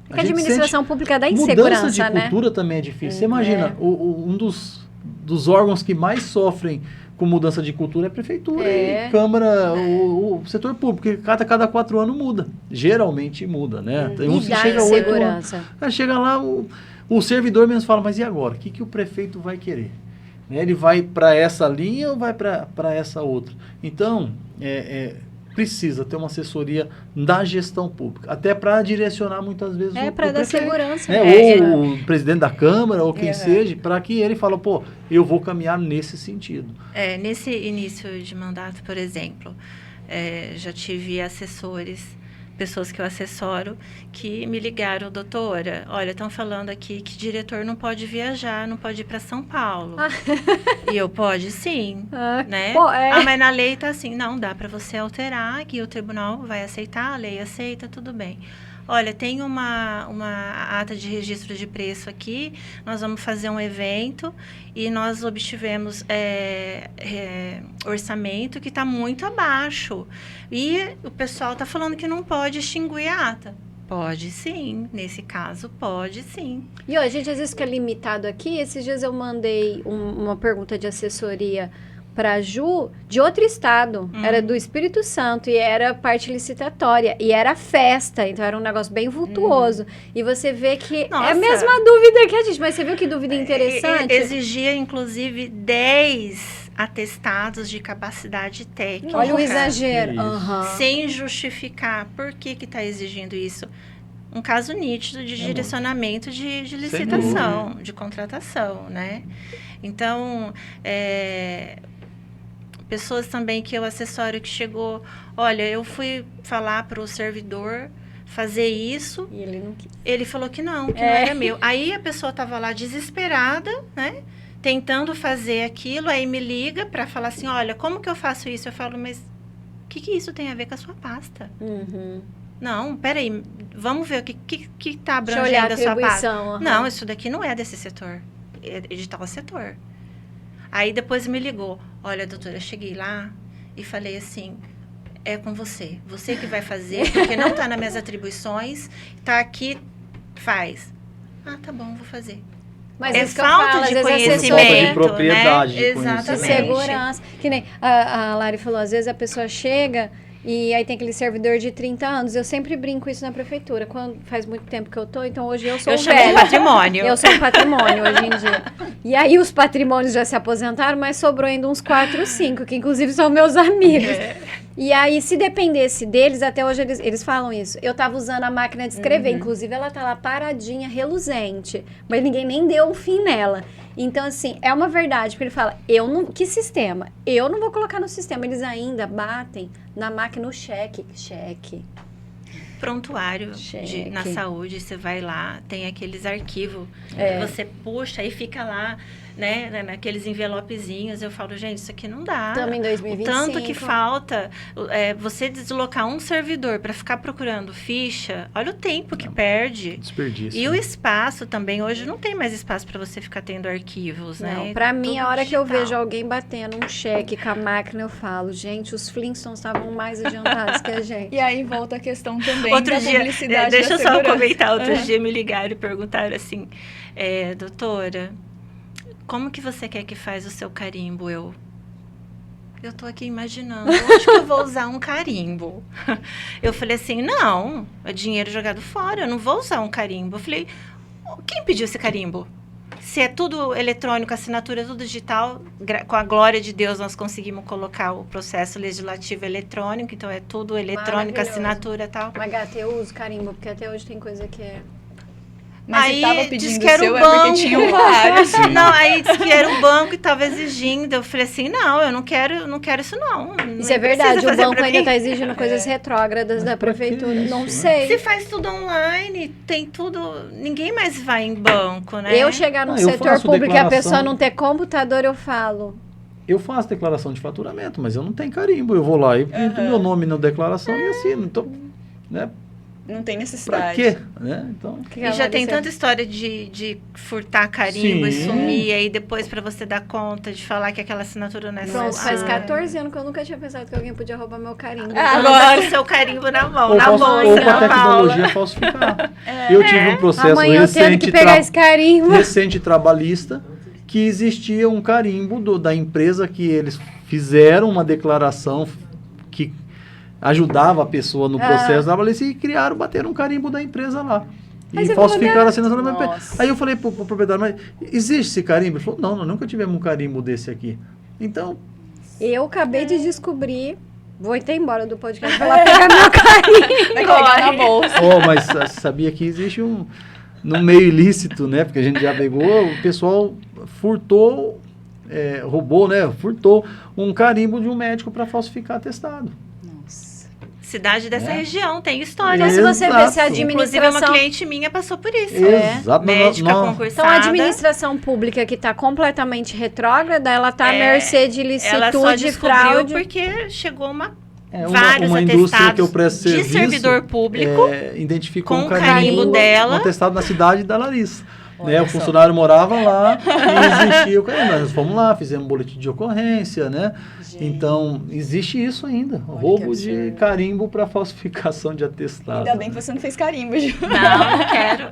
Porque a administração pública dá mudança insegurança, de né? cultura também é difícil. Você imagina, um dos órgãos que mais sofrem com mudança de cultura é a prefeitura e Câmara, o setor público, porque cada 4 anos muda. Geralmente muda, né? Tem uns E que dá chega 8 anos. insegurança. Aí chega lá, o servidor mesmo fala, mas e agora? O que o prefeito vai querer? Né? Ele vai para essa linha ou vai para essa outra? Então, precisa ter uma assessoria da gestão pública, até para direcionar muitas vezes o para dar prefeito, segurança. né? Ou o presidente da Câmara, ou quem seja, para que ele fale, pô, eu vou caminhar nesse sentido. Nesse início de mandato, por exemplo, já tive assessores, pessoas que eu assessoro, que me ligaram, doutora, olha, estão falando aqui que diretor não pode viajar, não pode ir para São Paulo. E eu, pode sim, né? Mas na lei tá assim, não, dá para você alterar, que o tribunal vai aceitar, a lei aceita, tudo bem. Olha, tem uma ata de registro de preço aqui, nós vamos fazer um evento e nós obtivemos orçamento que está muito abaixo. E o pessoal está falando que não pode extinguir a ata. Pode sim, nesse caso pode sim. E a gente às vezes fica limitado aqui. Esses dias eu mandei uma pergunta de assessoria para a Ju, de outro estado, era do Espírito Santo, e era parte licitatória, e era festa, então era um negócio bem vultuoso. E você vê que é a mesma dúvida que a gente, mas você viu que dúvida interessante? Exigia, inclusive, 10 atestados de capacidade técnica. Olha o exagero. Sem justificar por que está exigindo isso. Um caso nítido de direcionamento de licitação, de contratação, né? Então, pessoas também que eu assessoro que chegou, olha, eu fui falar para o servidor fazer isso, e ele não quis. Ele falou que não era meu. Aí a pessoa estava lá desesperada, né? Tentando fazer aquilo, aí me liga para falar assim, olha, como que eu faço isso? Eu falo, mas o que isso tem a ver com a sua pasta? Não, peraí, vamos ver o que está abrangendo a sua pasta. Não, isso daqui não é desse setor, é de tal setor. Aí depois me ligou, olha, doutora, eu cheguei lá e falei assim, é com você que vai fazer, porque não está nas minhas atribuições, está aqui, faz. Ah, tá bom, vou fazer. Mas falta de conhecimento, de propriedade, né? De segurança. Que nem a Lari falou, às vezes a pessoa chega e aí tem aquele servidor de 30 anos. Eu sempre brinco isso na prefeitura. Faz muito tempo que eu tô, então hoje eu sou eu velha. Eu patrimônio. Eu sou um patrimônio hoje em dia. E aí os patrimônios já se aposentaram, mas sobrou ainda uns 4, 5, que inclusive são meus amigos. E aí, se dependesse deles, até hoje eles falam isso. Eu tava usando a máquina de escrever, inclusive ela tá lá paradinha, reluzente, mas ninguém nem deu um fim nela. Então, assim, é uma verdade, porque ele fala, que sistema? Eu não vou colocar no sistema. Eles ainda batem na máquina o cheque. Prontuário Cheque. na saúde, você vai lá, tem aqueles arquivos, você puxa e fica lá, né, naqueles envelopezinhos. Eu falo, gente, isso aqui não dá. Estamos em 2025. O tanto que falta, você deslocar um servidor para ficar procurando ficha, olha o tempo que perde. Desperdício. E o espaço também, hoje não tem mais espaço para você ficar tendo arquivos, né? Não, pra mim, Tudo a hora que eu digital. vejo alguém batendo um cheque com a máquina, eu falo, gente, os Flintstones estavam mais adiantados que a gente. E aí volta a questão também Outro da dia, publicidade deixa da eu só segurança. comentar, outro dia me ligaram e perguntaram assim, doutora, como que você quer que faz o seu carimbo? Eu tô aqui imaginando, onde que eu vou usar um carimbo? Eu falei assim, não, é dinheiro jogado fora, eu não vou usar um carimbo. Eu falei, quem pediu esse carimbo? Se é tudo eletrônico, assinatura, tudo digital, com a glória de Deus nós conseguimos colocar o processo legislativo eletrônico, então é tudo eletrônico, Maravilhoso. assinatura e tal. Mas, gata, eu uso carimbo, porque até hoje tem coisa que é... Mas Aí se tava disse pedindo que o era o seu, é porque banco. tinham vários. Não, aí disse que era o banco e estava exigindo. Eu falei assim, não, eu não quero isso não. Isso é verdade, o banco ainda está tá exigindo coisas retrógradas da pra que prefeitura. isso, Não né? sei. Se faz tudo online, tem tudo, ninguém mais vai em banco, né? Eu chegar no Ah, eu setor faço público e a declaração. pessoa não ter computador, eu falo. Eu faço declaração de faturamento, mas eu não tenho carimbo. Eu vou lá e pinto meu nome na declaração e assino. Então, né? Não tem Pra necessidade. quê? Né? Então, Que E ela já vai tem dizer? tanta história de furtar carimbo e Sim. sumir, aí depois pra você dar conta de falar que aquela assinatura não é Pronto, sua. faz 14 anos que eu nunca tinha pensado que alguém podia roubar meu carimbo. Agora com o seu carimbo na mão, ou, na posso, mão, ou assim, com a Ana Paula. tecnologia falsificar. Eu tive um processo Amanhã eu tendo recente, que pegar esse carimbo. recente trabalhista que existia um carimbo da empresa que eles fizeram uma declaração que ajudava a pessoa no processo trabalhista e bateram um carimbo da empresa lá. Aí E você falsificaram falou, a assinatura da empresa. Nossa. Aí eu falei pro proprietário, mas existe esse carimbo? Ele falou, não, nós nunca tivemos um carimbo desse aqui. Então, Eu acabei de descobrir. Vou até embora do podcast pra lá pegar meu carimbo. Vai carregar na bolsa. mas sabia que existe no meio ilícito, né? Porque a gente já pegou, o pessoal furtou, roubou, né? Furtou um carimbo de um médico para falsificar atestado. Nossa. Cidade dessa É. região, tem história. Então, se você vê se a Exato. Inclusive, uma administração... cliente minha passou por isso. Exato. Médica Não. concursada. Então, a administração pública que está completamente retrógrada, ela está à mercê de Ela só licitude, descobriu fraude. porque chegou vários uma indústria que eu atestados presto de serviço, servidor público. identificou com um o carimbo dela. um atestado na cidade da Larissa. Olha O só. funcionário morava lá e existia o carimbo. Nós fomos lá, fizemos um boletim de ocorrência, né? Gente. Então, existe isso ainda. Olha Roubo que de absurdo. carimbo para falsificação de atestado. Ainda bem que você não fez carimbo, Ju. Não quero.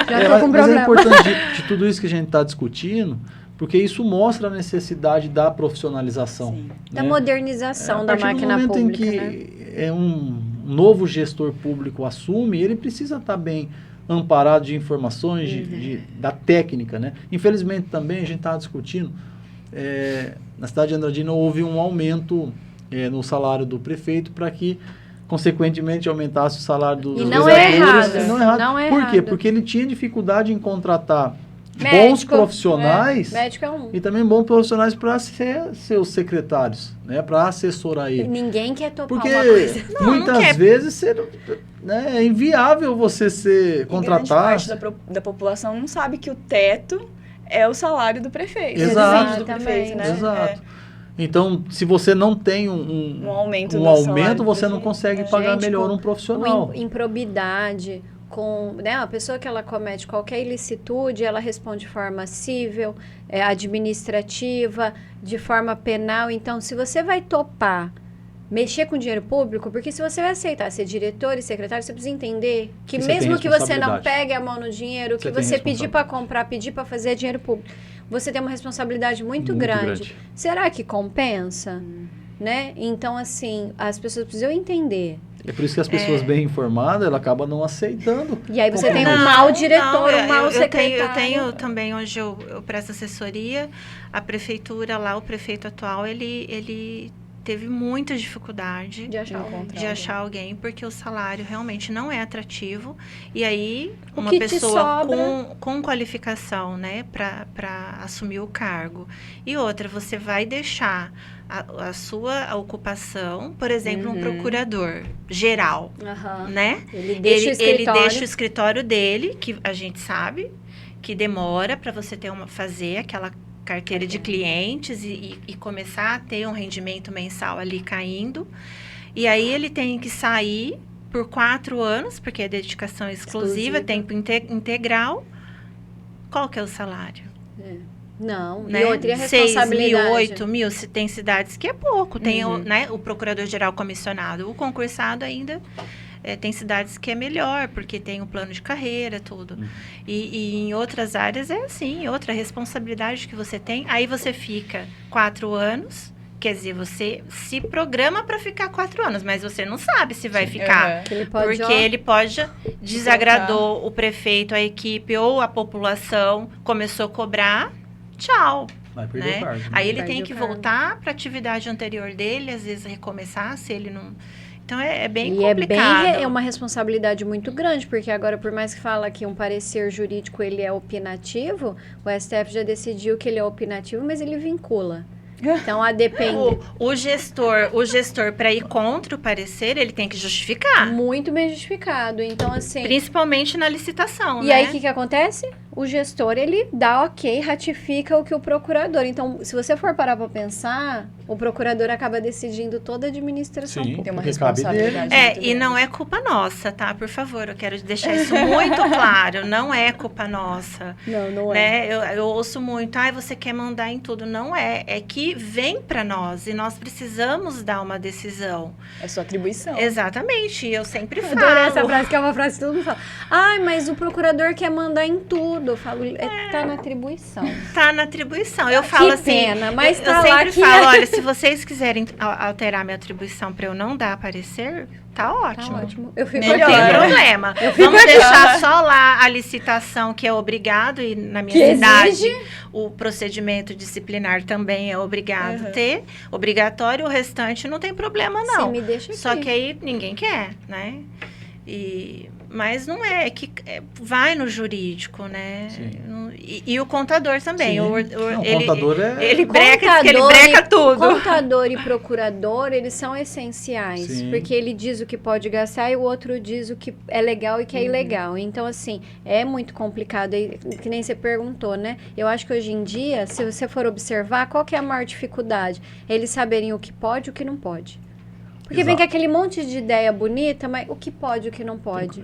Já tô com mas é problema. importante de tudo isso que a gente está discutindo, porque isso mostra a necessidade da profissionalização. Sim. Da né? modernização A da partir do máquina momento pública, em né? que um novo gestor público assume, ele precisa estar bem amparado de informações, da técnica, né? Infelizmente também a gente estava discutindo, na cidade de Andradina houve um aumento no salário do prefeito para que consequentemente aumentasse o salário dos E não é vereadores. errado. Não é errado. Não é Por quê? errado. Porque ele tinha dificuldade em contratar bons Médico, profissionais Médico é um. e também bons profissionais para ser seus secretários, né? Para assessorar ele. Ninguém quer topar Porque uma coisa. Não, não muitas quer. vezes né, é inviável você ser E grande contratar. parte da população não sabe que o teto é o salário do prefeito. Exato. Do prefeito, né? Exato. Então, se você não tem um aumento do salário do você não prefeito. consegue pagar Gente, melhor com um profissional. Com improbidade, com, né, a pessoa que ela comete qualquer ilicitude, ela responde de forma civil, administrativa, de forma penal. Então, se você vai topar mexer com dinheiro público, porque se você vai aceitar ser diretor e secretário, você precisa entender que Você tem mesmo que você não responsabilidade. pegue a mão no dinheiro, que Você tem você pedir para responsabilidade. comprar, pedir para fazer é dinheiro público, você tem uma responsabilidade muito Muito grande. grande. Será que compensa? Né? Então, assim, as pessoas precisam entender. É por isso que as pessoas bem informadas, ela acaba não aceitando. E aí você tem um Não, mau diretor, não, um mau eu secretário. tenho também, hoje eu presto assessoria, a prefeitura lá, o prefeito atual, ele teve muita dificuldade De achar alguém. Encontrar de achar alguém, porque o salário realmente não é atrativo. E aí, O uma que te pessoa sobra? com qualificação, né, para assumir o cargo. E outra, você vai deixar a sua ocupação, por exemplo, um procurador geral, Aham. né? Ele deixa o Ele escritório. deixa o escritório dele, que a gente sabe que demora para você fazer aquela carteira de clientes e começar a ter um rendimento mensal ali caindo. E aí ele tem que sair por 4 anos, porque é dedicação exclusiva, tempo integral. Qual que é o salário? Não, Né? e outra 6 mil, responsabilidade. 8 mil, se tem cidades que é pouco. Tem Uhum. né, o procurador-geral comissionado. O concursado ainda tem cidades que é melhor, porque tem um plano de carreira, tudo. E em outras áreas é assim, outra responsabilidade que você tem. Aí você fica 4 anos, quer dizer, você se programa para ficar 4 anos, mas você não sabe se vai ficar. Uhum. Que ele pode, Porque ó, ele pode desagradou o prefeito, a equipe ou a população, começou a cobrar, tchau. Vai perder Né? o cargo. Aí ele Perde tem o que cargo. voltar para a atividade anterior dele, às vezes recomeçar, se ele não... Então, é bem E complicado. é uma responsabilidade muito grande, porque agora, por mais que fala que um parecer jurídico ele é opinativo, o STF já decidiu que ele é opinativo, mas ele vincula. Então, a depender... O gestor para ir contra o parecer, ele tem que justificar. Muito bem justificado. Então, assim... Principalmente na licitação, E né? aí, o que acontece? O gestor, ele dá ok, ratifica o que o procurador. Então, se você for parar para pensar, o procurador acaba decidindo toda a administração Sim. pública. Tem uma Porque cabe responsabilidade. É, muito e grande. não é culpa nossa, tá? Por favor, eu quero deixar isso muito claro. Não é culpa nossa. Não é. Né? Eu ouço muito, você quer mandar em tudo. Não é. É que vem para nós e nós precisamos dar uma decisão. É sua atribuição. Exatamente. Eu sempre falo. Adorei essa frase, que é uma frase que todo mundo fala. Ai, mas o procurador quer mandar em tudo. Eu falo, tá na atribuição. Tá na atribuição. Eu falo assim. Pena, mas eu tá lá sempre que falo, é. olha, se vocês quiserem alterar minha atribuição para eu não dar parecer, tá ótimo. Tá ótimo. Eu fico Não Melhor. tem aqui. problema. Eu fico Vamos aqui. deixar só lá a licitação, que é obrigado, e na minha Que cidade exige. o procedimento disciplinar também é obrigado Uhum. ter, obrigatório, o restante não tem problema Você não. me deixa aqui. Só que aí ninguém quer, né? Mas não é que vai no jurídico, né? Sim. E o contador também. Sim. O- Não, ele, contador é... ele breca, diz que ele breca tudo. Contador e procurador, eles são essenciais. Sim. Porque ele diz o que pode gastar e o outro diz o que é legal e que é ilegal. Então, assim, é muito complicado. E, que nem você perguntou, né? Eu acho que hoje em dia, se você for observar, qual que é a maior dificuldade? Eles saberem o que pode e o que não pode. Porque vem Exato. com aquele monte de ideia bonita, mas o que pode e o que não pode?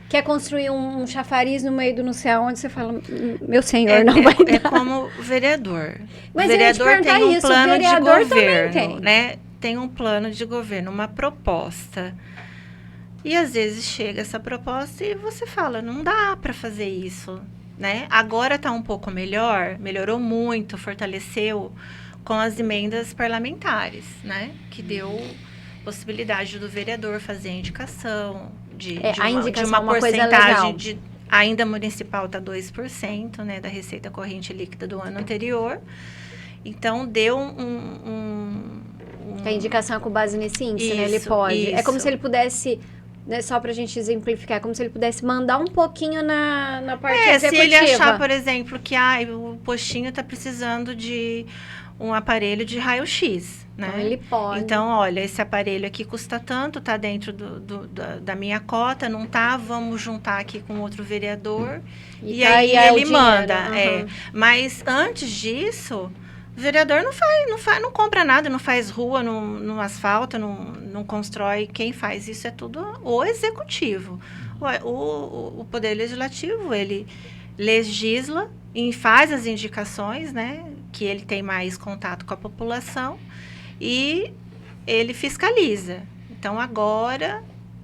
Quer construir um chafariz no meio do não sei aonde, você fala, meu senhor, não vai É dar. como vereador. Mas O eu ia te vereador tem perguntar um isso, o plano de vereador também governo, tem. né? Tem um plano de governo, uma proposta. E às vezes chega essa proposta e você fala, não dá para fazer isso, né? Agora está um pouco melhor, melhorou muito, fortaleceu com as emendas parlamentares, né? Que deu possibilidade do vereador fazer a indicação de A indicação uma é uma coisa porcentagem legal. de ainda municipal está 2%, né, da receita corrente líquida do ano anterior. Então deu A indicação é com base nesse índice, né? Ele Isso, pode. É como isso. se ele pudesse, né, só pra gente exemplificar, como se ele pudesse mandar um pouquinho na parte se executiva. ele achar, por exemplo, que o postinho está precisando de um aparelho de raio-x, né? Então, ele pode. Então, olha, esse aparelho aqui custa tanto, tá dentro da minha cota, não tá? Vamos juntar aqui com outro vereador. E tá aí é o ele dinheiro, manda. aham. Mas antes disso, o vereador não compra nada, não faz rua, não asfalta, não constrói. Quem faz isso é tudo o executivo. O Poder Legislativo, ele legisla e faz as indicações, né? Que ele tem mais contato com a população e ele fiscaliza. Então, agora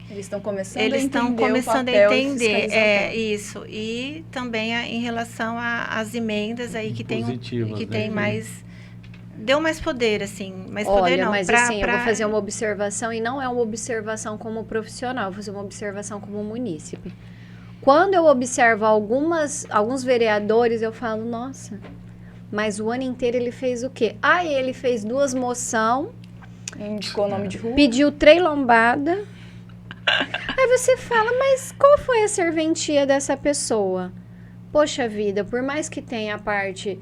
Eles estão começando eles a entender estão começando o papel a de entender. fiscalização. Isso. E também em relação às emendas aí que tem, Positivas, que né, tem que- mais... Deu mais poder, assim. Mais Olha, poder não. mas pra- assim, eu pra- vou fazer uma observação, e não é uma observação como profissional, eu vou fazer uma observação como munícipe. Quando eu observo alguns vereadores, eu falo, nossa, mas o ano inteiro ele fez o quê? Ele fez 2 moção indicou o nome de rua. Pediu trem lombada. Aí você fala, mas qual foi a serventia dessa pessoa? Poxa vida, por mais que tenha a parte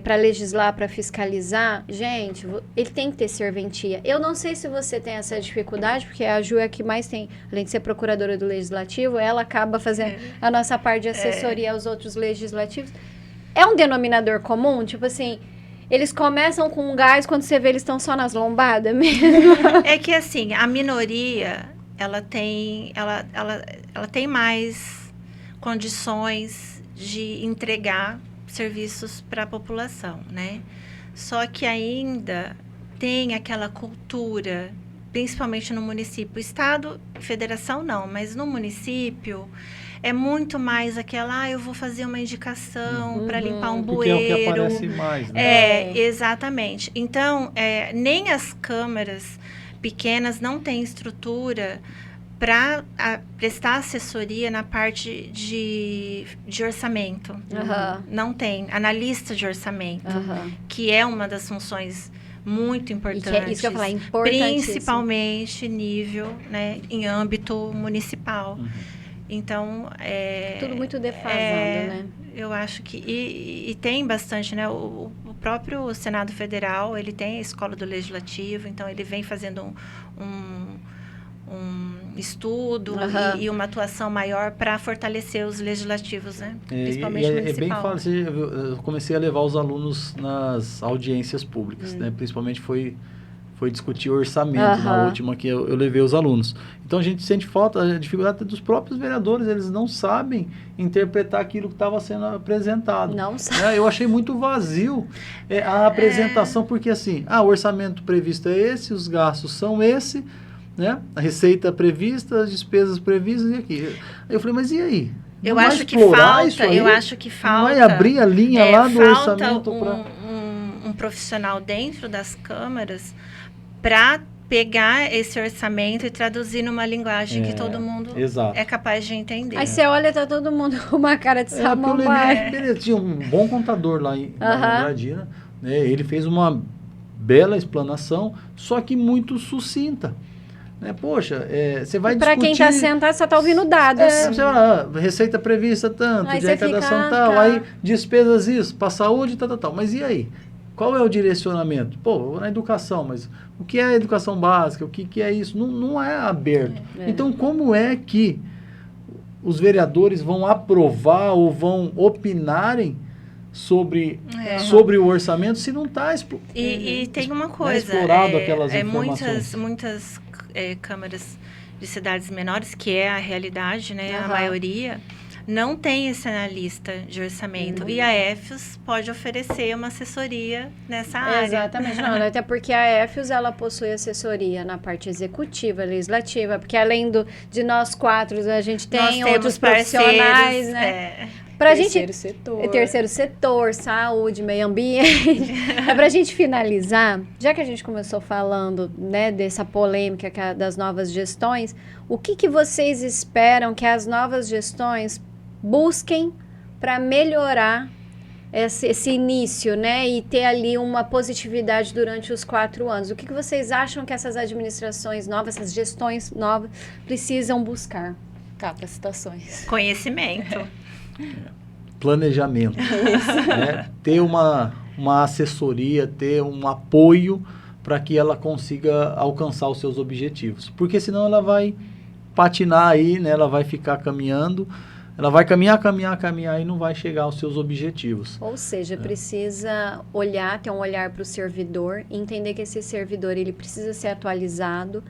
para legislar, para fiscalizar, gente, ele tem que ter serventia. Eu não sei se você tem essa dificuldade, porque a Ju é a que mais tem, além de ser procuradora do Legislativo, ela acaba fazendo a nossa parte de assessoria aos outros legislativos. É um denominador comum? Tipo assim, eles começam com um gás, quando você vê, eles estão só nas lombadas mesmo? É que assim, a minoria, ela tem mais condições de entregar serviços para a população, né? Só que ainda tem aquela cultura, principalmente no município, estado, federação não, mas no município é muito mais aquela, eu vou fazer uma indicação para limpar um Porque é o que bueiro. aparece mais, né? Exatamente. Então, nem as câmaras pequenas não têm estrutura para prestar assessoria na parte de orçamento. Não tem. Analista de orçamento, que é uma das funções muito importantes. Isso que eu ia falar, importantíssimo. Principalmente nível, em âmbito municipal. Então, tudo muito defasado, né? Eu acho que... E tem bastante, né? O próprio Senado Federal, ele tem a Escola do Legislativo, então ele vem fazendo um estudo e uma atuação maior para fortalecer os legislativos, né? Principalmente municipal. É bem fácil. Eu comecei a levar os alunos nas audiências públicas, né? Principalmente foi discutir orçamento na última que eu levei os alunos. Então a gente sente falta, a dificuldade dos próprios vereadores, eles não sabem interpretar aquilo que estava sendo apresentado. Não sabe. Eu achei muito vazio a apresentação, porque assim, o orçamento previsto é esse, os gastos são esse, né? A receita prevista, as despesas previstas e aqui. Eu falei, mas e aí? Eu acho que falta. Não vai abrir a linha lá do orçamento para um profissional dentro das câmaras para pegar esse orçamento e traduzir numa linguagem que todo mundo é capaz de entender. Aí você olha, tá todo mundo com uma cara de samambaia. Tinha um bom contador lá em Andradina, né? Ele fez uma bela explanação, só que muito sucinta. Poxa, você vai discutir... Para quem está sentado, você está ouvindo dados. Você vai, receita prevista tanto, aí de arrecadação tal, aí despesas isso, para saúde, tal. Mas e aí? Qual é o direcionamento? Na educação, mas o que é a educação básica? O que é isso? Não é aberto. Então, como é que os vereadores vão aprovar ou vão opinarem sobre o orçamento se não está E tem uma coisa, explorado aquelas informações? Muitas câmaras de cidades menores, que é a realidade, né? A maioria não tem esse analista de orçamento. E a EFIOS pode oferecer uma assessoria nessa área. Exatamente. Não, até porque a EFIOS, ela possui assessoria na parte executiva, legislativa, porque além de nós quatro, a gente tem outros profissionais, né? Terceiro setor, saúde, meio ambiente. Pra gente finalizar, já que a gente começou falando, né, dessa polêmica das novas gestões, o que vocês esperam que as novas gestões busquem para melhorar esse início, né, e ter ali uma positividade durante os 4 anos? O que vocês acham que essas administrações novas, essas gestões novas, precisam buscar? Capacitações. Conhecimento. Planejamento. Né? Ter uma assessoria, ter um apoio para que ela consiga alcançar os seus objetivos. Porque senão ela vai patinar aí, né? Ela vai ficar caminhando, ela vai caminhar e não vai chegar aos seus objetivos. Ou seja, precisa ter um olhar para o servidor, entender que esse servidor ele precisa ser atualizado.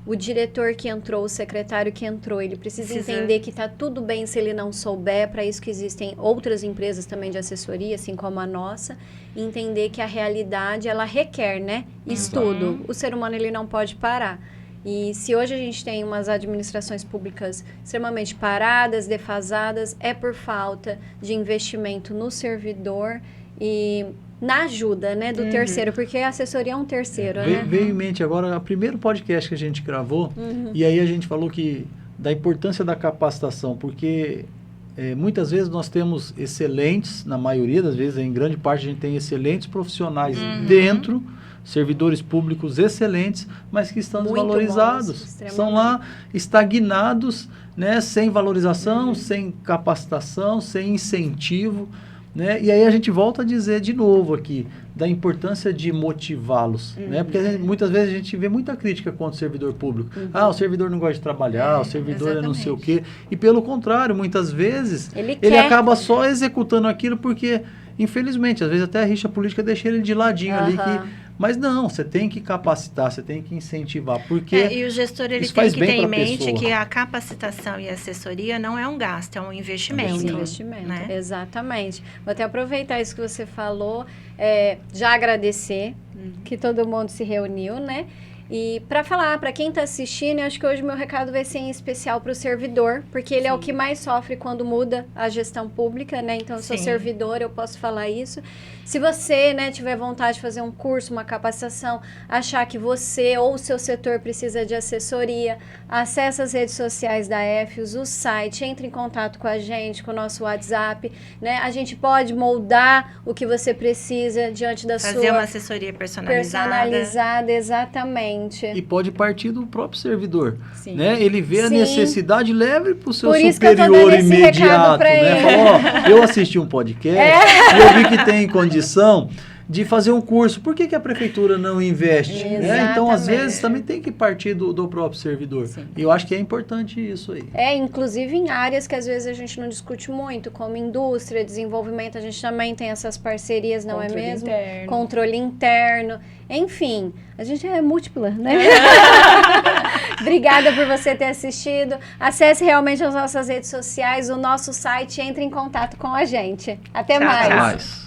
O diretor que entrou, o secretário que entrou, ele precisa entender que está tudo bem se ele não souber. Para isso que existem outras empresas também de assessoria, assim como a nossa. E entender que a realidade, ela requer, né? Estudo. O ser humano, ele não pode parar. E se hoje a gente tem umas administrações públicas extremamente paradas, defasadas, é por falta de investimento no servidor e na ajuda, né, do terceiro, porque a assessoria é um terceiro, né? Veio em mente agora o primeiro podcast que a gente gravou, e aí a gente falou da importância da capacitação, porque muitas vezes nós temos excelentes, na maioria das vezes, em grande parte a gente tem excelentes profissionais dentro servidores públicos excelentes, mas que estão Muito desvalorizados. bons, Estão lá estagnados, né, sem valorização, sem capacitação, sem incentivo. Né? E aí a gente volta a dizer de novo aqui da importância de motivá-los, né? Porque muitas vezes a gente vê muita crítica contra o servidor público. Ah, o servidor não gosta de trabalhar, o servidor é não sei o quê. E pelo contrário, muitas vezes ele acaba só executando aquilo porque, infelizmente, às vezes até a rixa política deixa ele de ladinho ali. Mas não, você tem que capacitar, você tem que incentivar, porque e o gestor ele tem que ter em mente que a capacitação e a assessoria não é um gasto, é um investimento. É um investimento, né? Exatamente. Vou até aproveitar isso que você falou, já agradecer que todo mundo se reuniu, né? E para falar, para quem está assistindo, eu acho que hoje meu recado vai ser em especial para o servidor, porque ele é o que mais sofre quando muda a gestão pública, né? Então, eu sou servidor, eu posso falar isso. Se você, né, tiver vontade de fazer um curso, uma capacitação, achar que você ou o seu setor precisa de assessoria, acesse as redes sociais da EFIOS, o site, entre em contato com a gente, com o nosso WhatsApp, né? A gente pode moldar o que você precisa diante da fazer uma assessoria personalizada. Personalizada, exatamente. E pode partir do próprio servidor, né? Ele vê a necessidade, leve para o seu superior imediato, né? Fala, eu assisti um podcast e eu vi que tem condição de fazer um curso. Por que a prefeitura não investe? Né? Então, às vezes, também tem que partir do próprio servidor. E eu acho que é importante isso aí. Inclusive em áreas que às vezes a gente não discute muito, como indústria, desenvolvimento, a gente também tem essas parcerias, não é mesmo? Controle interno. Enfim, a gente é múltipla, né? Obrigada por você ter assistido. Acesse realmente as nossas redes sociais, o nosso site, entre em contato com a gente. Até mais.